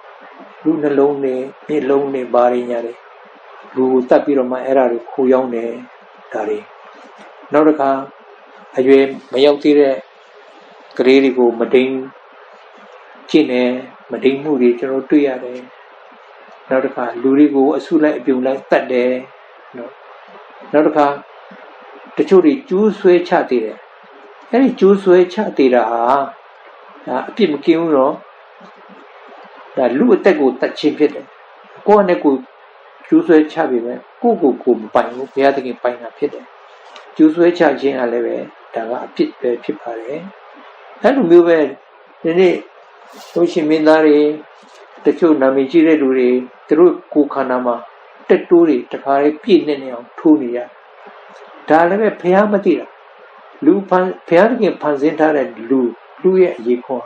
Speaker 1: လူနှလုံးနဲ့မျက်လုံးနဲ့ဘာတွေညာတွေလူကိုတတ်ပြီးတော့မှအဲ့ဒါတွေခိုးရောက်နေဒါတွေနောက်တစ်ခါအရွယ်မရောက်သေးတဲ့ကလေးတွေကိုမတိန်ကျင့်နေမတိန်မှုတွေကျွန်တော်တွေ့ရတယ်နောက်တစ်ခါလူတွေကိုအဆုလိုက်အပြုံလိုက်တတ်တယ်နော်နောက်တစ်ခါတချို့တွေကျူးဆွဲချသေးတယ်အဲ့ဒီကျူးဆွဲချသေးတာဟာအပြစ်မကင်းဘူးတော့ဒါလူအသက်ကိုတတ်ခြင်းဖြစ်တယ်ကိုယ့်နဲ့ကိုယ်ကျူးဆွဲချပြီပဲကိုမပိုင်ဘူးဘုရားသခင်ပိုင်တာဖြစ်တယ်ကျူးဆွဲချခြင်းကလည်းပဲဒါကအပြစ်ပဲဖြစ်ပါတယ်အဲ့လိုမျိုးပဲဒီနေ့သူရှင်မင်းသားတွေတချို့နာမည်ကြီးတဲ့လူတွေသူတို့ကိုယ်ခန္ဓာမှာတက်တိုးတွေတခါလေးပြည့်နေအောင်ထိုးနေရဒါလည်းပဲဘုရားမသိတာလူဘုရားသခင်ဖန်ဆင်းထားတဲ့လူရဲ့အရေးခေါ်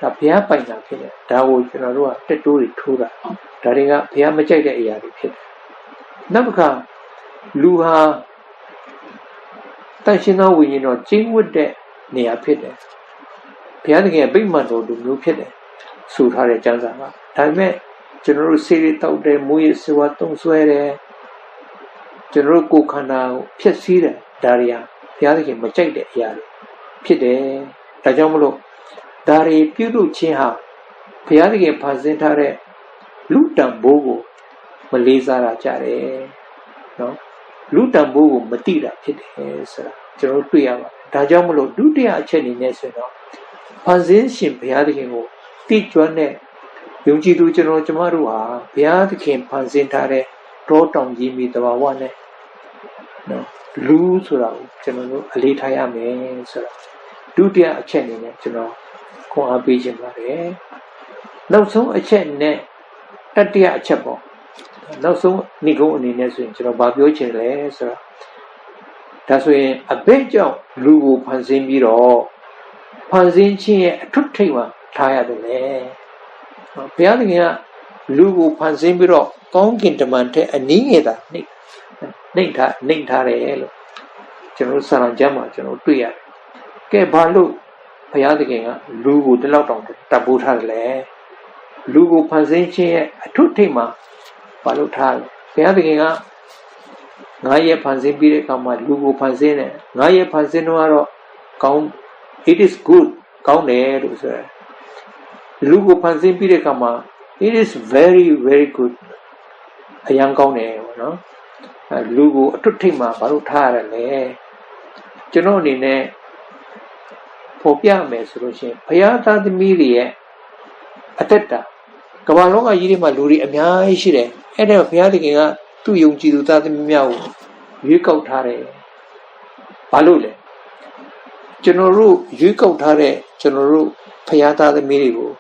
Speaker 1: ဒါဘုရားပိုင်တာဖြစ်တယ်ဒါကိုကျွန်တော်တို့ကတက်တိုးတွေထိုးတာဒါတွေကဘုရားမကြိုက်တဲ့အရာတွေဖြစ်တယ်နောက်တစ်ခါလူဟာတန်ရှင်းသောဝိညာဉ်တော်ကျင့်ဝတ်တဲ့နေရာဖြစ်တယ်ဘုရားသခင်ရဲ့ဗိမာန်တော်လူမျိုးဖြစ်တယ်ဆိုထားတဲ့ကျမ်းစာကဒါပေမဲ့ကျွန်တော်တို့စေရီတောက်တယ်မူရစေဝါသုံးဆွဲတယ်ကျွန်တော်တို့ကိုယ်ခန္ဓာကိုဖျက်ဆီးတယ်ဒါတွေဟာဘုရားသခင်မကြိုက်တဲ့အရာတွေဖြစ်တယ်ဒါကြောင့်မလို့ဒါတွေပြုလုပ်ခြင်းဟာဘုရားသခင်ဖန်ဆင်းထားတဲ့လူတံဘိုးကိုမလေးစားတာကြတယ်နော်လူတံဘိုးကိုမတိတာဖြစ်တယ်ဆိုတာကျွန်တော်တွေ့ရပါတယ်ဒါကြောင့်မလို့ဒုတိယအချက်အနေနဲ့ဆိုတော့ဖန်ဆင်းရှင်ဘုရားသခင်ကိုတိကျွမ်းတဲ့ယုံကြည်သူကျွန်တော်တို့ဟာဘုရားသခင်ဖန်ဆင်းထားတဲ့တောတောင်ကြီးမီတဘာဝနဲ့နော်လူဆိုတာကိုကျွန်တော်တို့အလေးထားရမယ်ဆိုတာဒုတိယအချက်အနေနဲ့ကျွန်တော်ခွန်အားပေးခြင်းပါတယ်နောက်ဆုံးအချက်နဲ့တတိယအချက်ပေါ့နောက်ဆုံးဏိဂုံးအနေနဲ့ဆိုရင်ကျွန်တော်ဗာပြောချင်လဲဆိုတော့ဒါဆိုရင်အဘိဓကြောင့်လူကိုဖန်ဆင်းပြီးတော့ဖန်ဆင်းခြင်းရဲ့အထွတ်ထိပ်မှာထားရတယ်လေဘုရားသခင်ကလူကိုဖန်ဆင်းပြီးတော့ကောင်းကင်တမန်တဲ့အနည်းငယ်သာနှိမ့်ထားတယ်လို့ကျွန်တော်စာရန်ကျမ်းမှာကျွန်တော်တွေ့ရတယ်ကဲဘာလို့ဘုရားသခင်ကလူကိုဒီလောက်တောင်တပ်ပိုးထားတယ်လဲလူကိုဖန်ဆင်းခြင်းရဲ့အထွတ်ထိပ်မှာဘာလို့ထားလဲဘုရားသခင်က9ရက်ဖန်ဆင်းပြီးတဲ့အခါမှာလူကိုဖန်ဆင်းတယ်9ရက်ဖန်ဆင်းတော့ကောင်း it is good ကောင်းတယ်လို့ဆိုရယ်လူကိုဖန်ဆင်းပြီးတဲ့အခါမှာ it is very very good အယံကောင်းတယ်ပေါ့နော်လူကိုအထွတ်ထိပ်မှာဘာလို့ထားရလဲကျွန်တော်အနေနဲ့ပေါ်ပြမယ်ဆိုလို့ရှိရင်ဘုရားသားသမီးတွေရဲ့အသက်တာကမ္ဘာလောကကြီးထဲမှာလူတွေအများကြီးရှိတယ်အဲ့ဒါဘုရားသခင်ကသူ့ယုံကြည်သူသားသမီးများကိုရွေးကောက်ထားတယ်ဘာလို့လဲကျွန်တော်တို့ရွေးကောက်ထားတဲ့ကျွန်တော်တို့ဘုရားသားသမီးတွေကို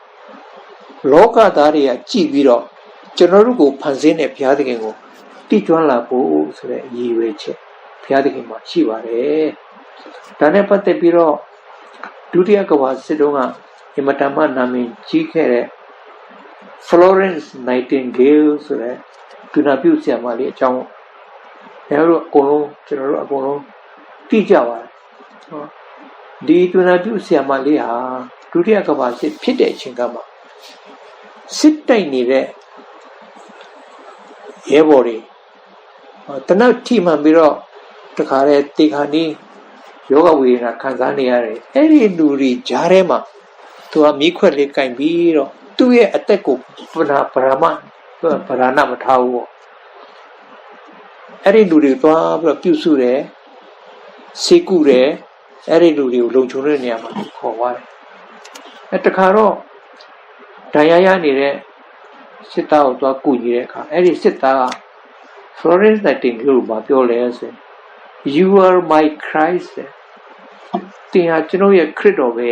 Speaker 1: လောကသားတွေကကြည်ပြီးတော့ကျွန်တော်တို့ကိုဖန်ဆင်းတဲ့ဘုရားသခင်ကိုတိကျွမ်းလာဖို့ဆိုတဲ့ရည်ရွယ်ချက်ဘုရားသခင်မှာရှိပါတယ်ဒါနဲ့ပတ်သက်ပြီးတော့ဒုတိယကမ္ဘာစစ်တုန်းကအင်မတန်မှနာမည်ကြီးခဲ့တဲ့ Florence Nightingale ဆိုတဲ့သူနာပြုဆရာမလေးအကြောင်းကျွန်တော်တို့အကုန်လုံးသိကြပါတယ်ဒီသူနာပြုဆရာမလေးဟာဒုတိယကမ္ဘာစစ်ဖြစ်တဲ့အချိန်ကမှစစ်တိုက်နေတဲ့ရဲဘော်တွေတနတ်ထိမှန်ပြီးတော့တခါတည်းတေခါနီးယောဂဝေဒနာခံစားနေရတယ်အဲ့ဒီလူတွေကြားထဲမှာသူကမိခွက်လေးကင်ပြီးတော့သူ့ရဲ့အသက်ကိုဗရာဏမထားဘူးပေါ့အဲ့ဒီလူတွေသွားပြီးတော့ပြုစုတယ်စေကုတယ်အဲ့ဒီလူတွေကိုလုံခြုံတဲ့နေရာမှာခေါ်သွားတယ်အဲ့တခါတော့ဒဏ်ရာရနေတဲ့စစ်သားကိုသွားကူညီတဲ့အခါအဲ့ဒီစစ်သားက Florence Nightingale ကိုပြောလဲဆို You are my Christ တင်ဟာကျွန်တော်ရဲ့ခရစ်တော်ပဲ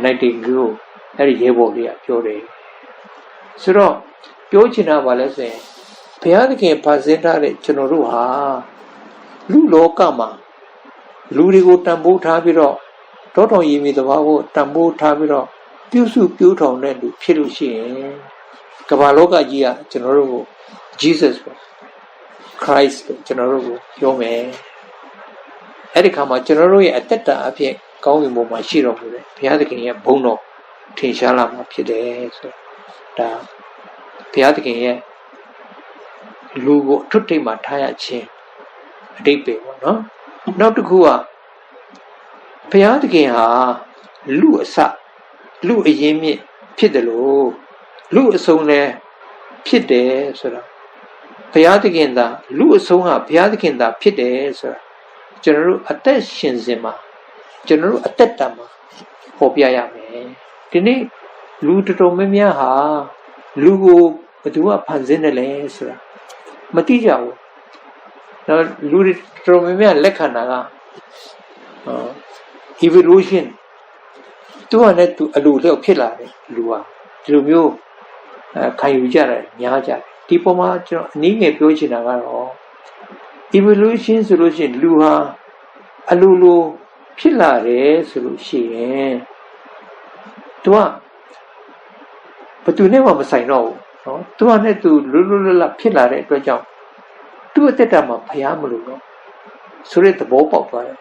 Speaker 1: Nightingale အဲ့ဒီရဲဘော်လေးကပြောတယ်ဆိုတော့ပြောချင်တာပါလဲဆိုရင်ဘုရားသခင်ဖန်ဆင်းထားတဲ့ကျွန်တော်တို့ဟာလူလောကမှာလူတွေကိုတန်ဖိုးထားပြီးတော့တောတော်ရည်မီသဘာဝကိုတန်ဖိုးထားပြီးတော့ပြုစုပြောထောင်တဲ့လူဖြစ်လို့ရှိရင်ကမ္ဘာလောကကြီးကကျွန်တော်တို့ကို Jesus ပဲ Christ ပဲကျွန်တော်တို့ကိုပြောမယ်အဲ့ဒီခါမှာကျွန်တော်တို့ရဲ့အသက်တာအဖြစ်ကောင်းကင်ဘုံမှာရှိတော်မူတဲ့ဘုရားသခင်ရဲ့ဘုန်းတော်ထင်ရှားလာမှာဖြစ်တယ်ဆို ဒါဘုရားသခင်ရဲ့လူကိုအထွတ်ထိပ်မှာထားရခြင်းအတိတ်ပဲပေါ့နော်နောက်တစ်ခုကဘုရားသခင်ဟာလူအစလူအရင်းမြစ်ဖြစ်တယ်လို့လူအဆုံးလည်းဖြစ်တယ်ဆိုတာဘုရားသခင်သာလူအဆုံးဟာဘုရားသခင်သာဖြစ်တယ်ဆိုတာကျွန်တော်တို့အသက်ရှင်စဉ်မှာကျွန်တော်တို့အသက်တာမှာပေါ်ပြရမယ်ဒီနေ့လူတော်တော်များများဟာလူကိုဘယ်သူကဖန်ဆင်းတယ်လဲဆိုတာမသိကြဘူးနော်လူတော်တော်များများလက်ခံတာကevolution သူကလည်းသူအလိုလျောက်ဖြစ်လာတယ်လူဟာဒီလိုမျိုးခံယူကြတယ်များကြတယ်ဒီပုံမှာကျွန်တော်အနည်းငယ်ပြောချင်တာကတော့ evolution ဆိုလို့ရှိရင်လူဟာအလိုလိုဖြစ်လာတယ်ဆိုလို့ရှိရင်သူကဘယ်သူနဲ့မှမဆိုင်တော့ဘူးနော်သူကနဲ့သူလွတ်လွတ်လပ်လပ်ဖြစ်လာတဲ့အတွက်ကြောင့်သူ့အသက်တာမှာဖျားမလို့တော့ဆိုတဲ့သဘောပေါက်သွားတယ်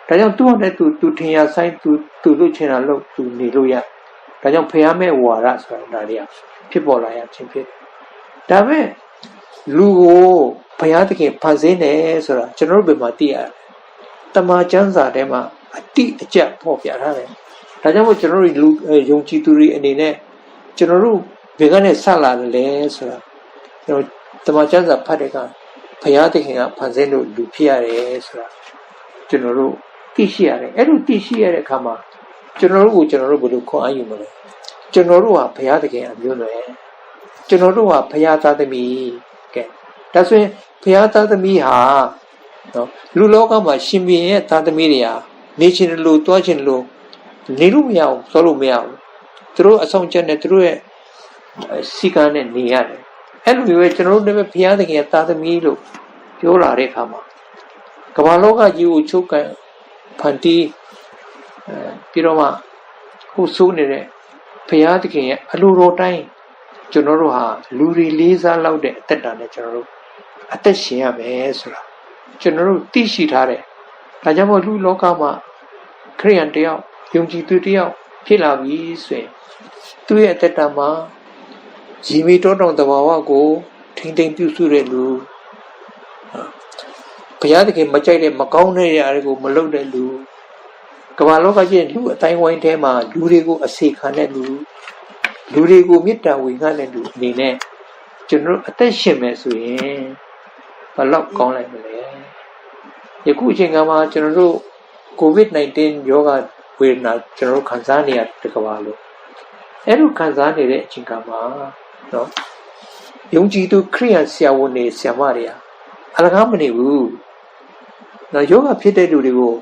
Speaker 1: ဒါကြောင့်သူ့နဲ့သူထင်ရဆိုင်သူလွတ်ချင်တာလို့သူနေလို့ရဒါကြောင့်ဖျားမဲ့ဝါရဆိုတာဒါတွေကဖြစ်ပေါ်လာရခြင်းဖြစ်ဒါပေမဲ့လူကိုဘုရားသခင်ဖန်ဆင်းတယ်ဆိုတာကျွန်တော်တို့ဘယ်မှာသိရလဲတမန်ကျမ်းစာထဲမှာအတိအကျပေါ်ပြထားတယ်ဒါကြောင့်မို့ကျွန်တော်တို့လူယုံကြည်သူတွေအနေနဲ့ကျွန်တော်တို့ဘယ်ကနေဆက်လာတယ်လဲဆိုတာကျွန်တော်တမန်ကျမ်းစာဖတ်တဲ့ကဘုရားသခင်ကဖန်ဆင်းလို့လူဖြစ်ရတယ်ဆိုတာကျွန်တော်တို့သိရှိရတယ်အဲ့လိုသိရှိရတဲ့အခါမှာကျွန်တော်တို့ဘယ်လိုခွန်အားယူမလဲကျွန်တော်တို့ဟာဘုရားသခင်အမျိုးနွယ်ကျွန်တော်တို့ဟာဘုရားသားသမီးကဲဒါဆိုရင်ဘုရားသားသမီးဟာနော်လူလောကမှာရှင်ဘုရင်ရဲ့သားသမီးတွေဟာနေချင်တယ်လို့တွားချင်တယ်လို့နေလို့မရဘူးသွားလို့မရဘူးသူတို့အဆောင်ချက်နဲ့သူတို့ရဲ့စီကံနဲ့နေရတယ်အဲ့လိုမျိုးပဲကျွန်တော်တို့လည်းဘုရားသခင်ရဲ့သားသမီးလို့ပြောလာတဲ့အခါမှာကမ္ဘာလောကကြီးကိုချုပ်ကန်ဖန်တီးပြီးတော့မှဟိုဆိုးနေတဲ့ဘုရားသခင်ရဲ့အလိုတော်တိုင်းကျွန်တော်တို့ဟာလူတွေလေးစားလောက်တဲ့အသက်တာနဲ့ကျွန်တော်တို့အသက်ရှင်ရမယ်ဆိုတာကျွန်တော်တို့သိရှိထားတယ်ဒါကြောင့်မို့လူလောကမှာခရိယန်တယောက်ယုံကြည်သူတယောက်ဖြစ်လာပြီဆိုရင်သူ့ရဲ့အသက်တာမှာဇီမီတောတောင်တဘာဝကိုထိမ့်သိမ့်ပြုစုတဲ့လူဘုရားသခင်မကြိုက်တဲ့မကောင်းတဲ့ຢာတွေကိုမလုပ်တဲ့လူကမ္ဘာလောကကြီးလူအတိုင်းဝိုင်းထဲမှာလူတွေကိုအစေခံတဲ့လူတွေကိုမေတ္တာဝေငှတဲ့လူအနေနဲ့ကျွန်တော်အသက်ရှင်မယ်ဆိုရင်ဘယ်လောက်ကောင်းလိုက်မလဲယခုအချိန်ကမှကျွန်တော်တို့ COVID-19 ရောဂါဝေဒနာကျွန်တော်တို့ခံစားနေရတဲ့ကမ္ဘာလို့အဲ့လိုခံစားနေတဲ့အချိန်ကမှနော်ယုံကြည်သူခရိယန်ဆရာဝန်တွေဆရာမတွေအလကားမနေဘူးနော်ယောဂဖြစ်တဲ့လူတွေကို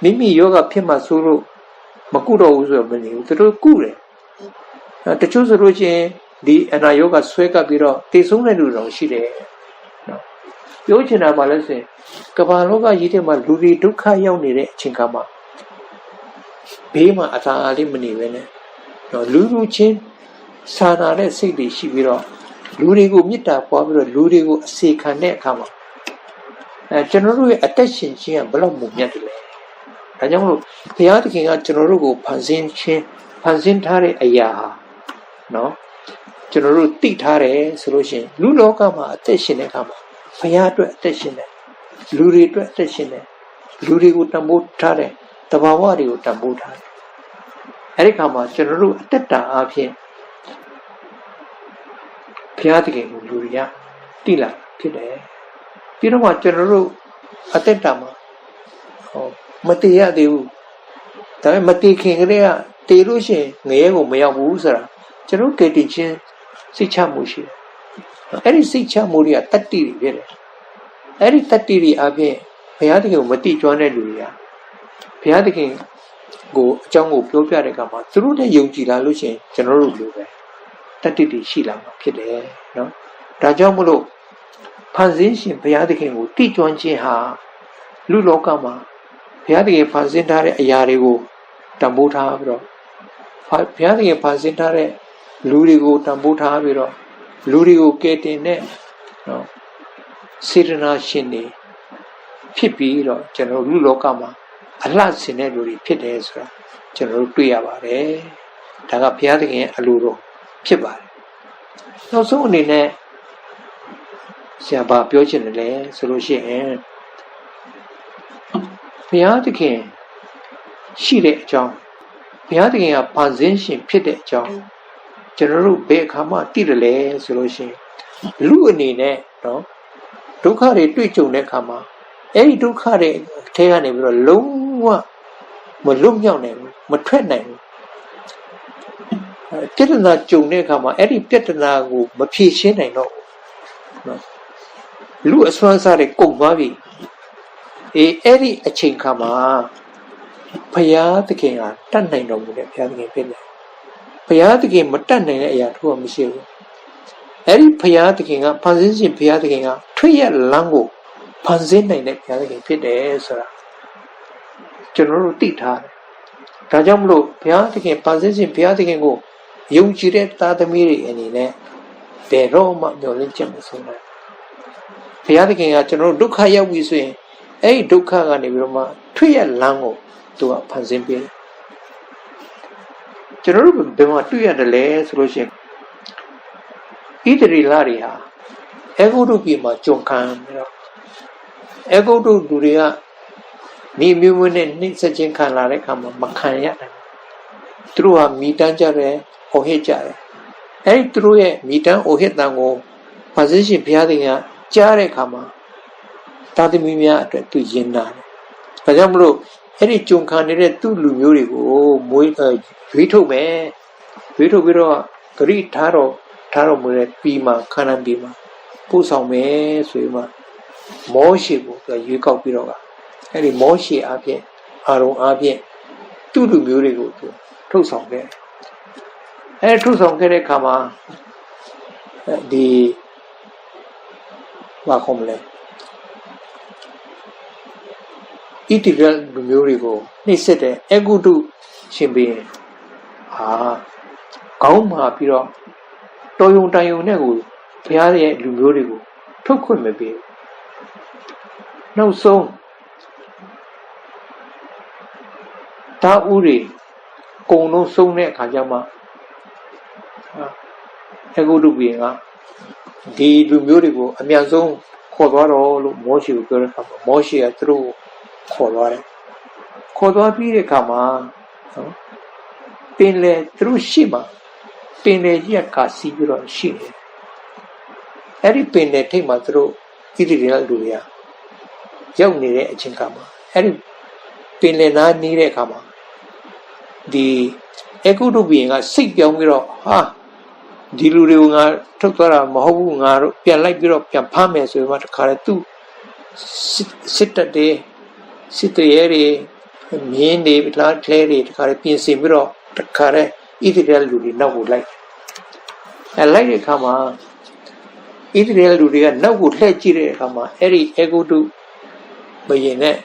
Speaker 1: မိမိယောဂဖြစ်မှဆိုလို့မကုတော့ဘူးဆိုတော့မနေဘူးသူတို့ကုတယ်တချို့ဆိုလို့ချင်းဒီအနာယောဂဆွဲကပ်ပြီးတော့တည်ဆုံးတဲ့လူတွေရှိတယ်နော်ပြောချင်တာပါလဲဆိုရင်ကမ္ဘာလောကကြီးထဲမှာလူတွေဒုက္ခရောက်နေတဲ့အချိန်ကမှဘေးမှာအသာအားလေးမနေပဲနဲ့နော်လူချင်းစာနာတဲ့စိတ်တွေရှိပြီးတော့လူတွေကိုမေတ္တာပွားပြီးတော့လူတွေကိုအစေခံတဲ့အခါမှာကျွန်တော်တို့ရဲ့အသက်ရှင်ခြင်းကဘယ်လောက်မြတ်တယ်လဲဒါကြောင့်မို့ဘုရားသခင်ကကျွန်တော်တို့ကိုဖန်ဆင်းထားတဲ့အရာဟာနော်ကျွန်တော်တို့သိထားတယ်ဆိုလို့ရှိရင်လူလောကမှာအသက်ရှင်တဲ့အခါမှာဘုရားအတွက်အသက်ရှင်တယ်လူတွေအတွက်အသက်ရှင်တယ်လူတွေကိုတန်ဖိုးထားတယ်တဘာဝတွေကိုတန်ဖိုးထားတယ်အဲ့ဒီခါမှာကျွန်တော်တို့အသက်တာအပြင်ဘုရားသခင်ကိုလူတွေကသိလာဖြစ်တယ်ပြီးတော့မှကျွန်တော်တို့အသက်တာမှာမတည်ရသေးဘူးဒါပေမဲ့မတည်ခင်ကလေးကတည်လို့ရှိရင်ငရဲကိုမရောက်ဘူးဆိုတာကျွန်တော်ကတည်ခြင်းစိတ်ချမှုရှိတယ်အဲ့ဒီစိတ်ချမှုတွေကတတ္တိတွေဖြစ်တယ်အဲ့ဒီတတ္တိတွေအပြင်ဘုရားသခင်ကိုမတိကျွမ်းတဲ့လူတွေကဘုရားသခင်ကိုအကြောင်းကိုပြောပြတဲ့အခါမှာသူတို့နဲ့ယုံကြည်လာလို့ရှိရင်ကျွန်တော်တို့လိုပဲတတ္တိတွေရှိလာမှာဖြစ်တယ်နော်ဒါကြောင့်မလို့ဖန်ဆင်းရှင်ဘုရားသခင်ကိုတိကျွမ်းခြင်းဟာလူလောကမှာဘုရားသခင်ဖန်ဆင်းထားတဲ့အရာတွေကိုတန်ဖိုးထားပြီးတော့ဘုရားသခင်ဖန်ဆင်းထားတဲ့လူတွေကိုတန်ဖိုးထားပြီးတော့လူတွေကိုကယ်တင်တဲ့နော်စေတနာရှင်တွေဖြစ်ပြီးတော့ကျွန်တော်လူလောကမှာအလှဆင်တဲ့လူတွေဖြစ်တယ်ဆိုတာကျွန်တော်တို့တွေ့ရပါတယ်ဒါကဘုရားသခင်ရဲ့အလိုတော်ဖြစ်ပါတယ် နောက်ဆုံးအနေနဲ့ဆရာဘာပြောချင်တယ်လဲဆိုလို့ရှိရင်ဘုရားသခင်ရှိတဲ့အကြောင်းဘုရားသခင်ကဖန်ဆင်းရှင်ဖြစ်တဲ့အကြောင်းကျွန်တော်တို့ဘယ်အခါမှသိတယ်လဲဆိုလို့ရှိရင်လူအနေနဲ့နော်ဒုက္ခတွေတွေ့ကြုံတဲ့အခါမှာအဲ့ဒီဒုက္ခတွေအထဲကနေပြီးတော့လုံးဝမလွတ်မြောက်နိုင်ဘူးမထွက်နိုင်ဘူးပြဿနာကြုံတဲ့အခါမှာအဲ့ဒီပြဿနာကိုမဖြေရှင်းနိုင်တော့ဘူးနော်လူအစွမ်းစားတွေကုန်သွားပြီအဲ့ဒီအချိန်ခါမှာဘုရားသခင်ကတတ်နိုင်တော်မူတဲ့ဘုရားသခင်ဖြစ်တယ်ဘုရားသခင်မတတ်နိုင်တဲ့အရာတစ်ခုမှမရှိဘူးအဲ့ဒီဘုရားသခင်ကဖန်ဆင်းရှင်ဘုရားသခင်ကထွက်ရလမ်းကိုဖန်ဆင်းနိုင်တဲ့ဘုရားသခင်ဖြစ်တယ်ဆိုတာကျွန်တော်တို့သိထားတယ်ဒါကြောင့်မလို့ဘုရားသခင်ဖန်ဆင်းရှင်ဘုရားသခင်ကိုယုံကြည်တဲ့သားသမီးတွေအနေနဲ့ဘယ်တော့မှမျှော်လင့်ချက်မဆုံးနိုင်ဘုရားသခင်ကကျွန်တော်တို့ဒုက္ခရောက်ပြီဆိုရင်အဲ့ဒီဒုက္ခကနေပြီးတော့မှထွက်ရလမ်းကိုသူကဖန်ဆင်းပေးတယ်ကျွန်တော်တို့ဘယ်မှာတွေ့ရတယ်လဲဆိုလို့ရှိရင်ဣသရေလတွေဟာအေဂုတ္တုပြည်မှာကျွန်ခံပြီးတော့အေဂုတ္တုလူတွေကမိမျိုးမျိုးနဲ့နှိမ့်ဆက်ခြင်းခံလာတဲ့အခါမှာမခံရနိုင်ဘူးသူတို့ဟာမိတန်းကြတယ်ဟောဟစ်ကြတယ်အဲဒီသူတို့ရဲ့မိတန်းဟောဟစ်တန်ကိုဖန်ဆင်းရှင်ဘုရားသခင်ကကြားတဲ့အခါမှာသာသမီများအတွက်သူရင်နာတယ်ဒါကြောင့်မလို့အဲ့ဒီကျွန်ခံနေတဲ့သူ့လူမျိုးတွေကိုမွေးရွေးထုတ်မယ်ရွေးထုတ်ပြီးတော့ဂရိထားတော်မူတဲ့ပြီးမှခန္ဓာပြီးမှပို့ဆောင်မယ်ဆိုပြီးမှမောရှေကိုသူရွေးကောက်ပြီးတော့ကအဲ့ဒီမောရှေအပြင်အာရုံအပြင်သူ့လူမျိုးတွေကိုသူထုတ်ဆောင်ခဲ့အဲ့ထုတ်ဆောင်ခဲ့တဲ့အခါမှာဒီဘာခေါ်မလဲဣတိရလူမျိုးတွေကိုနှိမ့်ဆက်တဲ့အေဂုတ္တုရှင်ဘုရင်ခေါင်းမာပြီးတော့တော်ယုံတန်ယုံနဲ့ကိုဘုရားရဲ့လူမျိုးတွေကိုထုတ်ခွင့်မပေးဘူးနောက်ဆုံးတာဥတွေကုံလုံးဆုံးတဲ့အခါကျမှအေဂုတ္တုဘုရင်ကဒီလူမျိုးတွေကိုအမြန်ဆုံးခေါ်သွားတော့လို့မောရှေကိုပြောတဲ့အခါမှာမောရှေကသူတို့ခေါ်သွားတယ်ခေါ်သွားပြီးတဲ့အခါမှာပင်လေသူတို့ရှိမှပင်လေကြီးကကာစီပြီးတော့ရှိတယ်အဲ့ဒီပင်လေထိပ်မှာသူတို့ဣသရေလလူတွေကရောက်နေတဲ့အချိန်ကမှာအဲ့ဒီပင်လေနားနေတဲ့အခါမှာဒီအေဂုတ္တုဘုရင်ကစိတ်ပြောင်းပြီးတော့ဒီလူတွေကိုငါထုတ်သွားတာမဟုတ်ဘူးငါတို့ပြန်လိုက်ပြီးတော့ပြန်ဖမ်းမယ်ဆိုမှတခါတည်းသူစစ်တပ်တွေစစ်တရေတွေမြင်းတွေလားကလေးတွေတခါတည်းပြင်ဆင်ပြီးတော့တခါတည်းဣသရေလလူတွေနောက်ကိုလိုက်လိုက်တဲ့အခါမှာဣသရေလလူတွေကနောက်ကိုလှည့်ကြည့်တဲ့အခါမှာအဲ့ဒီအေဂုတ္တုဘုရင်နဲ့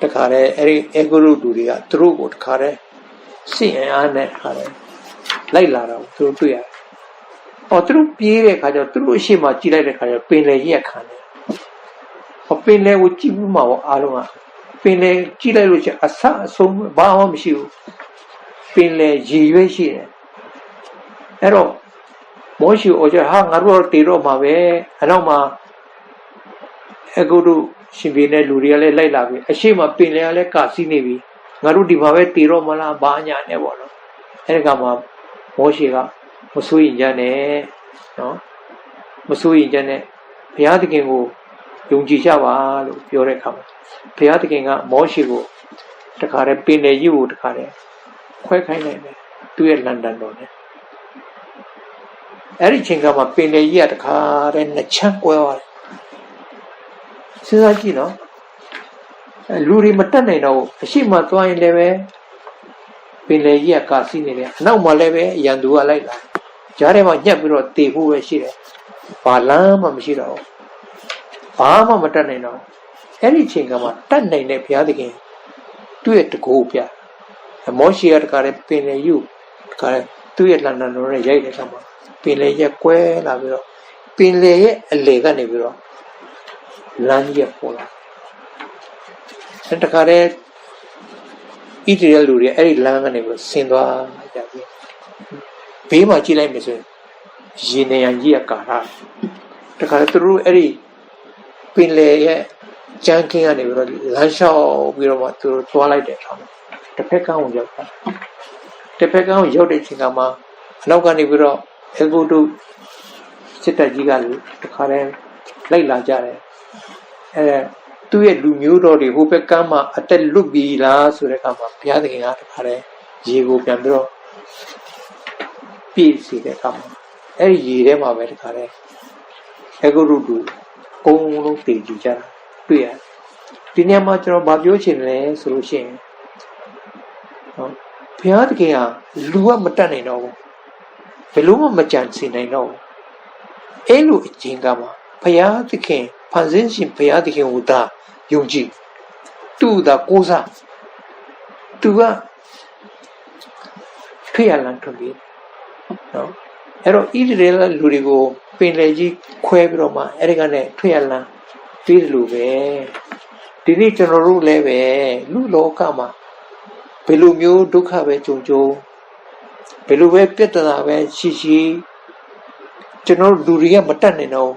Speaker 1: တခါတည်းအဲ့ဒီအေဂုတ္တုလူတွေကသူတို့ကိုတခါတည်းစစ်အားနဲ့တခါတည်းလိုက်လာတော့သူတို့တွေ့ရတယ်သူတို့ပြေးတဲ့အခါကျတော့သူတို့အရှိမကြည့်လိုက်တဲ့အခါကျတော့ပင်လယ်ကြီးကခံတယ်ပင်လယ်ကိုကြည့်ပြီးမှအားလုံးကပင်လယ်ကြည့်လိုက်လို့ချင်းအဆအဆုံးဘာမှမရှိဘူးပင်လယ်ရေရွေးရှိတယ်အဲ့တော့မောရှေအော်ကြငါတို့တေတော့မှာပဲအနောက်မှာအေဂုတ္တုရှင်ပြည်နဲ့လူတွေကလည်းလိုက်လာပြီအရှိမပင်လယ်ကလည်းကာစီးနေပြီငါတို့ဒီမှာပဲတေတော့မလားဘာညာနဲ့ပေါ့နော်အဲ့ဒီကမှာမောရှေကမစိုးရင်ကြနဲ့နော်မစိုးရင်ကြနဲ့ဘုရားသခင်ကိုယုံကြည်ကြပါလို့ပြောတဲ့အခါမှာဘုရားသခင်ကမောရှေကိုတခါတည်းပင်လယ်ကြီးကိုတခါတည်းခွဲခိုင်းလိုက်တယ်သူ့ရဲ့လန်ဒန်တော်နဲ့အဲ့ဒီချိန်ကမှပင်လယ်ကြီးကတခါတည်းနှစ်ချမ်းကွဲသွားတယ်စဉ်းစားကြည့်နော်လူတွေမတက်နိုင်တော့အရှိမသွားရင်လည်းပဲပင်လယ်ကြီးကကာစီးနေတယ်အနောက်မှာလည်းပဲရန်သူကလိုက်လာကြားထဲမှာညှက်ပြီးတော့တေဖို့ပဲရှိတယ်ဘာလမ်းမှမရှိတော့ဘာမှမတက်နိုင်တော့အဲ့ဒီချိန်ကမှတက်နိုင်တဲ့ဘုရားသခင်သူ့ရဲ့တကူပြမောရှေကတခါတည်းပင်လယ်ကြီးတခါတည်းသူ့ရဲ့လန်ဒန်တော်နဲ့ရိုက်တဲ့အခါမှာပင်လယ်ကြီးကွဲလာပြီးတော့ပင်လယ်ရဲ့အလေကနေပြီးတော့လမ်းကြီးပေါ်လာအဲ့တခါတည်းဣသရေလလူတွေအဲ့ဒီလမ်းကနေပြီးဆင်းသွားကြပြီဘေးမှာကြည့်လိုက်မယ်ဆိုရင် ရေနေရန်ကြီးကကာထားတခါသူတို့အဲ့ဒီပင်လေရဲ့ကြမ်းခင်းကနေပြီးတော့လမ်းလျှောက်ပြီးတော့မှသူတို့သွားလိုက်တဲ့အခါမှာတစ်ဖက်ကန်းကိုရောက်တာတစ်ဖက်ကန်းကိုရောက်တဲ့အချိန်ကမှအနောက်ကနေပြီးတော့အေဂုတုစစ်တပ်ကြီးကတခါတည်းလိုက်လာကြတယ်သူ့ရဲ့လူမျိုးတော်တွေဟိုဘက်ကမ်းမှာအတက်လွတ်ပြီလားဆိုတဲ့အခါမှာဘုရားသခင်ကတခါတည်းရေကိုပြန်ပြီးတော့ပြည့်စီတဲ့အခါမှာအဲ့ဒီရေထဲမှာပဲတခါတည်းအေဂုတုအကုန်လုံးတည်ကြကြတာတွေ့ရတယ်ဒီနေရာမှာကျွန်တော်ဗာပြောချင်တယ်ဆိုလို့ရှိရင်နော်ဘုရားသခင်ကလူကမတတ်နိုင်တော့ဘူးဘယ်လိုမှမကြံစီနိုင်တော့ဘူးအဲ့လိုအချိန်ကမှဘုရားသခင်ဖန်ဆင်းရှင်ဘုရားသခင်ကိုသာယုံကြည်သူ့သာကိုးစားသူကထွေရလန်ထွန်ပြီးနော်အဲ့တော့ဣသရေလလူတွေကိုပင်လေကြီးခွဲပြီးတော့မှအဲ့ဒီကနဲ့ထွေရလန်ပြီးတယ်လို့ပဲဒီနေ့ကျွန်တော်တို့လည်းပဲလူလောကမှာဘယ်လိုမျိုးဒုက္ခပဲကြုံကြုံဘယ်လိုပဲပြဿနာပဲရှိကျွန်တော်တို့လူတွေကမတတ်နိုင်တော့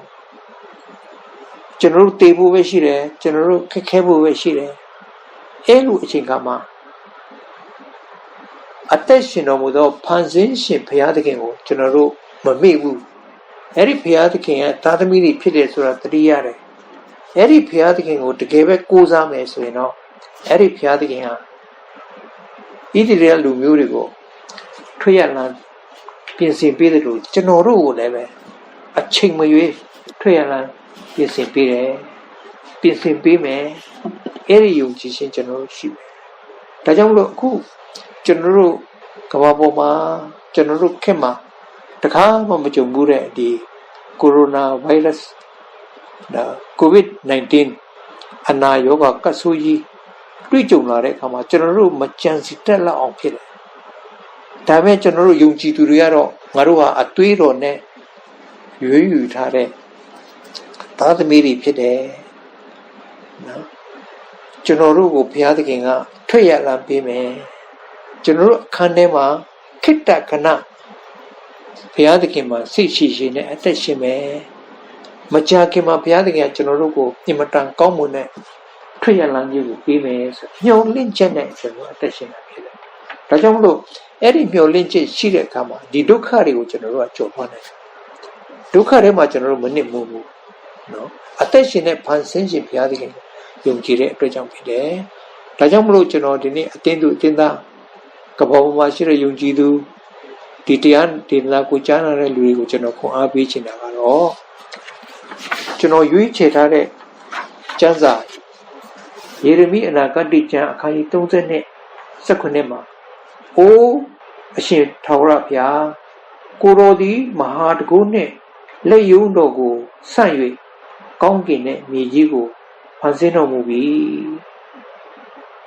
Speaker 1: ကျွန်တော်တို့တည်ဖို့ပဲရှိတယ်ကျွန်တော်တို့ခက်ခဲဖို့ပဲရှိတယ်အဲ့လိုအချိန်ကမှအသက်ရှင်တော်မူသောဖန်ဆင်းရှင်ဘုရားသခင်ကိုကျွန်တော်တို့မမေ့ဘူးအဲ့ဒီဘုရားသခင်ရဲ့သားသမီးတွေဖြစ်တယ်ဆိုတာသတိရတယ်အဲ့ဒီဘုရားသခင်ကိုတကယ်ပဲကိုးစားမယ်ဆိုရင်တော့အဲ့ဒီဘုရားသခင်ဟာဣသရေလလူမျိုးတွေကိုထွေရလန်ပြင်ဆင်ပေးတယ်လို့ကျွန်တော်တို့ကိုလည်းပဲအချိန်မရွေးထွေရလန်ပြင်ဆင်ပေးတယ်ပြင်ဆင်ပေးမယ်အဲ့ဒီယုံကြည်ခြင်းကျွန်တော်တို့ရှိတယ်ဒါကြောင့်မလို့အခုကျွန်တော်တို့ကမ္ဘာပေါ်မှာကျွန်တော်တို့ခင်မှာတခါမှမကြုံဘူးတဲ့ဒီကိုရိုနာဗိုင်းရပ်စ်COVID-19 အနာရောဂါကပ်ဆိုးကြီးတွေ့ကြုံလာတဲ့အခါမှာကျွန်တော်တို့မကြံစီတက်လောက်အောင်ဖြစ်တယ်ဒါပေမဲ့ကျွန်တော်တို့ယုံကြည်သူတွေကတော့ငါတို့ဟာအသွေးတော်နဲ့ရွေးယူထားတဲ့သားသမီးတွေဖြစ်တယ်နော်ကျွန်တော်တို့ကိုဘုရားသခင်ကထွက်ရလာပေးမယ်ကျွန်တော်တို့အခန်းထဲမှာခိတ္တကနဘုရားသခင်မှာစိတ်ရှိရှိနဲ့အသက်ရှင်မယ်မကြာခင်မှာဘုရားသခင်ကကျွန်တော်တို့ကိုအင်မတန်ကောင်းမွန်တဲ့ထွက်ရလာခြင်းကိုပေးမယ်ဆိုညှော်လင့်ချက်နဲ့ကျွန်တော်အသက်ရှင်တာဖြစ်တယ်ဒါကြောင့်မလို့အဲ့ဒီမျှော်လင့်ချက်ရှိတဲ့အခါမှာဒီဒုက္ခတွေကိုကျွန်တော်တို့ကကြော်လွှားနိုင်တယ်ဒုက္ခထဲမှာကျွန်တော်တို့မနစ်မဘူးနော်အသက်ရှင်တဲ့ဖန်ဆင်းရှင်ဘုရားသခင်ကိုယုံကြည်တဲ့အတွက်ကြောင့်ဖြစ်တယ်ဒါကြောင့်မလို့ကျွန်တော်ဒီနေ့အတင်းသူအတင်းသားကဘာပေါ်မှာရှိတဲ့ယုံကြည်သူဒီတရားဒေသနာကိုကြားနာတဲ့လူတွေကိုကျွန်တော်ခွန်အားပေးချင်တာကတော့ကျွန်တော်ရွေးချယ်ထားတဲ့ကျမ်းစာယေရမိအနာဂတ်ကျမ်းအခန်းကြီး30နဲ့19မှာအိုးအရှင်ထာဝရဘုရားကိုတော်သည်မဟာတကုနှင့်လက်ယုံတော်ကိုဆန့်၍ကောင်းကင်နဲ့မြေကြီးကိုဖန်ဆင်းတော်မူပြီ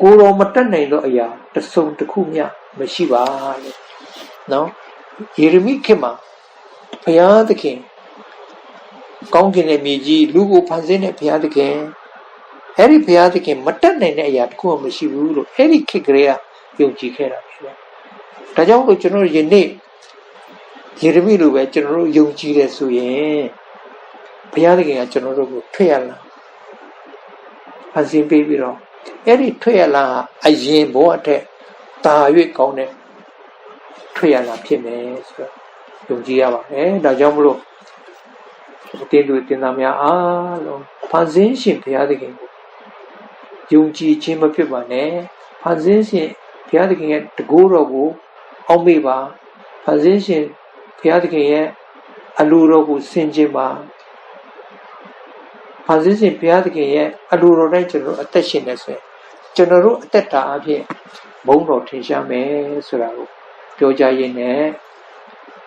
Speaker 1: ကိုတော်မတတ်နိုင်သောအရာတစ်စုံတစ်ခုမျှမရှိပါလေနော်ယေရမိခေတ်မှာဘုရားသခင်ကောင်းကင်နဲ့မြေကြီးလူကိုဖန်ဆင်းတဲ့ဘုရားသခင်အဲ့ဒီဘုရားသခင်မတတ်နိုင်တဲ့အရာတစ်ခုမှမရှိဘူးလို့အဲ့ဒီခေတ်ကလေးကယုံကြည်ခဲ့တာဖြစ်တယ်ဒါကြောင့်လို့ကျွန်တော်ယနေ့ယေရမိလိုပဲကျွန်တော်တို့ယုံကြည်တယ်ဆိုရင်ဘုရားသခင်ကကျွန်တော်တို့ကိုထွက်ရလာဖန်ဆင်းပေးပြီးတော့အဲ့ဒီထွက်ရလာအရင်ဘဝအထက်တာ၍ကောင်းတဲ့ထွက်ရလာဖြစ်မယ်ဆိုတော့ယုံကြည်ရပါတယ်ဒါကြောင့်မလို့တင်းသူတင်းသားများအားလုံးဖန်ဆင်းရှင်ဘုရားသခင်ကိုယုံကြည်ခြင်းမဖြစ်ပါနဲ့ဖန်ဆင်းရှင်ဘုရားသခင်ရဲ့တကူတော်ကိုအောက်မေ့ပါဖန်ဆင်းရှင်ဘုရားသခင်ရဲ့အလိုတော်ကိုဆင်ခြင်ပါဖန်ဆင်းရှင်ဘုရားသခင်ရဲ့အလိုတော်တိုင်းကျွန်တော်အသက်ရှင်နေဆိုရင်ကျွန်တော်တို့အသက်တာအဖြစ်ဘုန်းတော်ထင်ရှားမယ်ဆိုတာကိုပြောကြရင်းနဲ့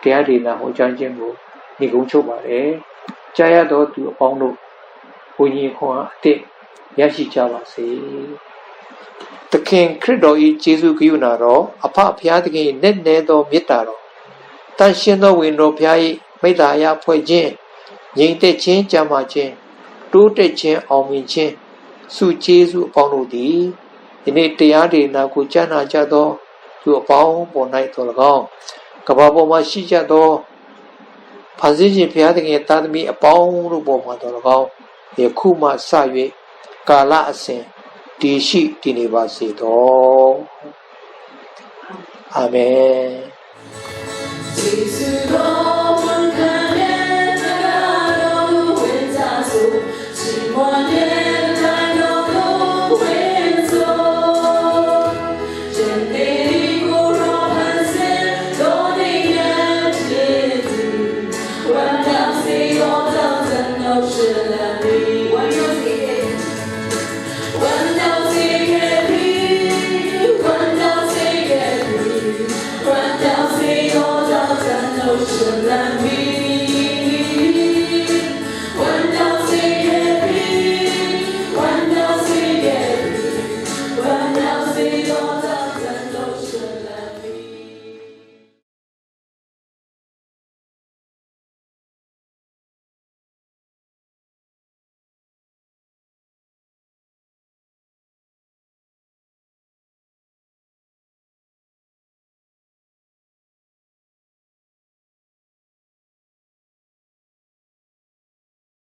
Speaker 1: တရားဒေသဟောကြားခြင်းကိုညီကုန်းချုပ်ပါတယ်ကြားရသောသူအပေါင်းတို့ဘုန်းကြီးခွန်အားအသစ်ရရှိကြပါစေသခင်ခရစ်တော်၏ကျေးဇူးကရုဏာတော်အဖဘုရားသခင်၏နက်နဲသောမေတ္တာတော်တန်ရှင်းသောဝင်တော်ဘုရား၏မိတ္တာအရာဖွဲ့ခြင်းငြိမ်သက်ခြင်းကြံ့မာခြင်းတိုးတက်ခြင်းအောင်မြင်ခြင်းစုကျေးဇူးအပေါင်းတို့သည်ဒီနေ့တရားဒေသနာကိုကြားနာကြသောသူအပေါင်းပေါ်၌တော်၎င်းကမ္ဘာပေါ်မှာရှိကြသောဘ ဖန်ဆင်းခြင်းဘုရားသခင်ရဲ့သားသမီးအပေါင်းတို့ပေါ်မှာတော်၎င်းယခုမှစ၍ကာလအစဉ်တည်ရှိတည်နေပါစေသောအာမင်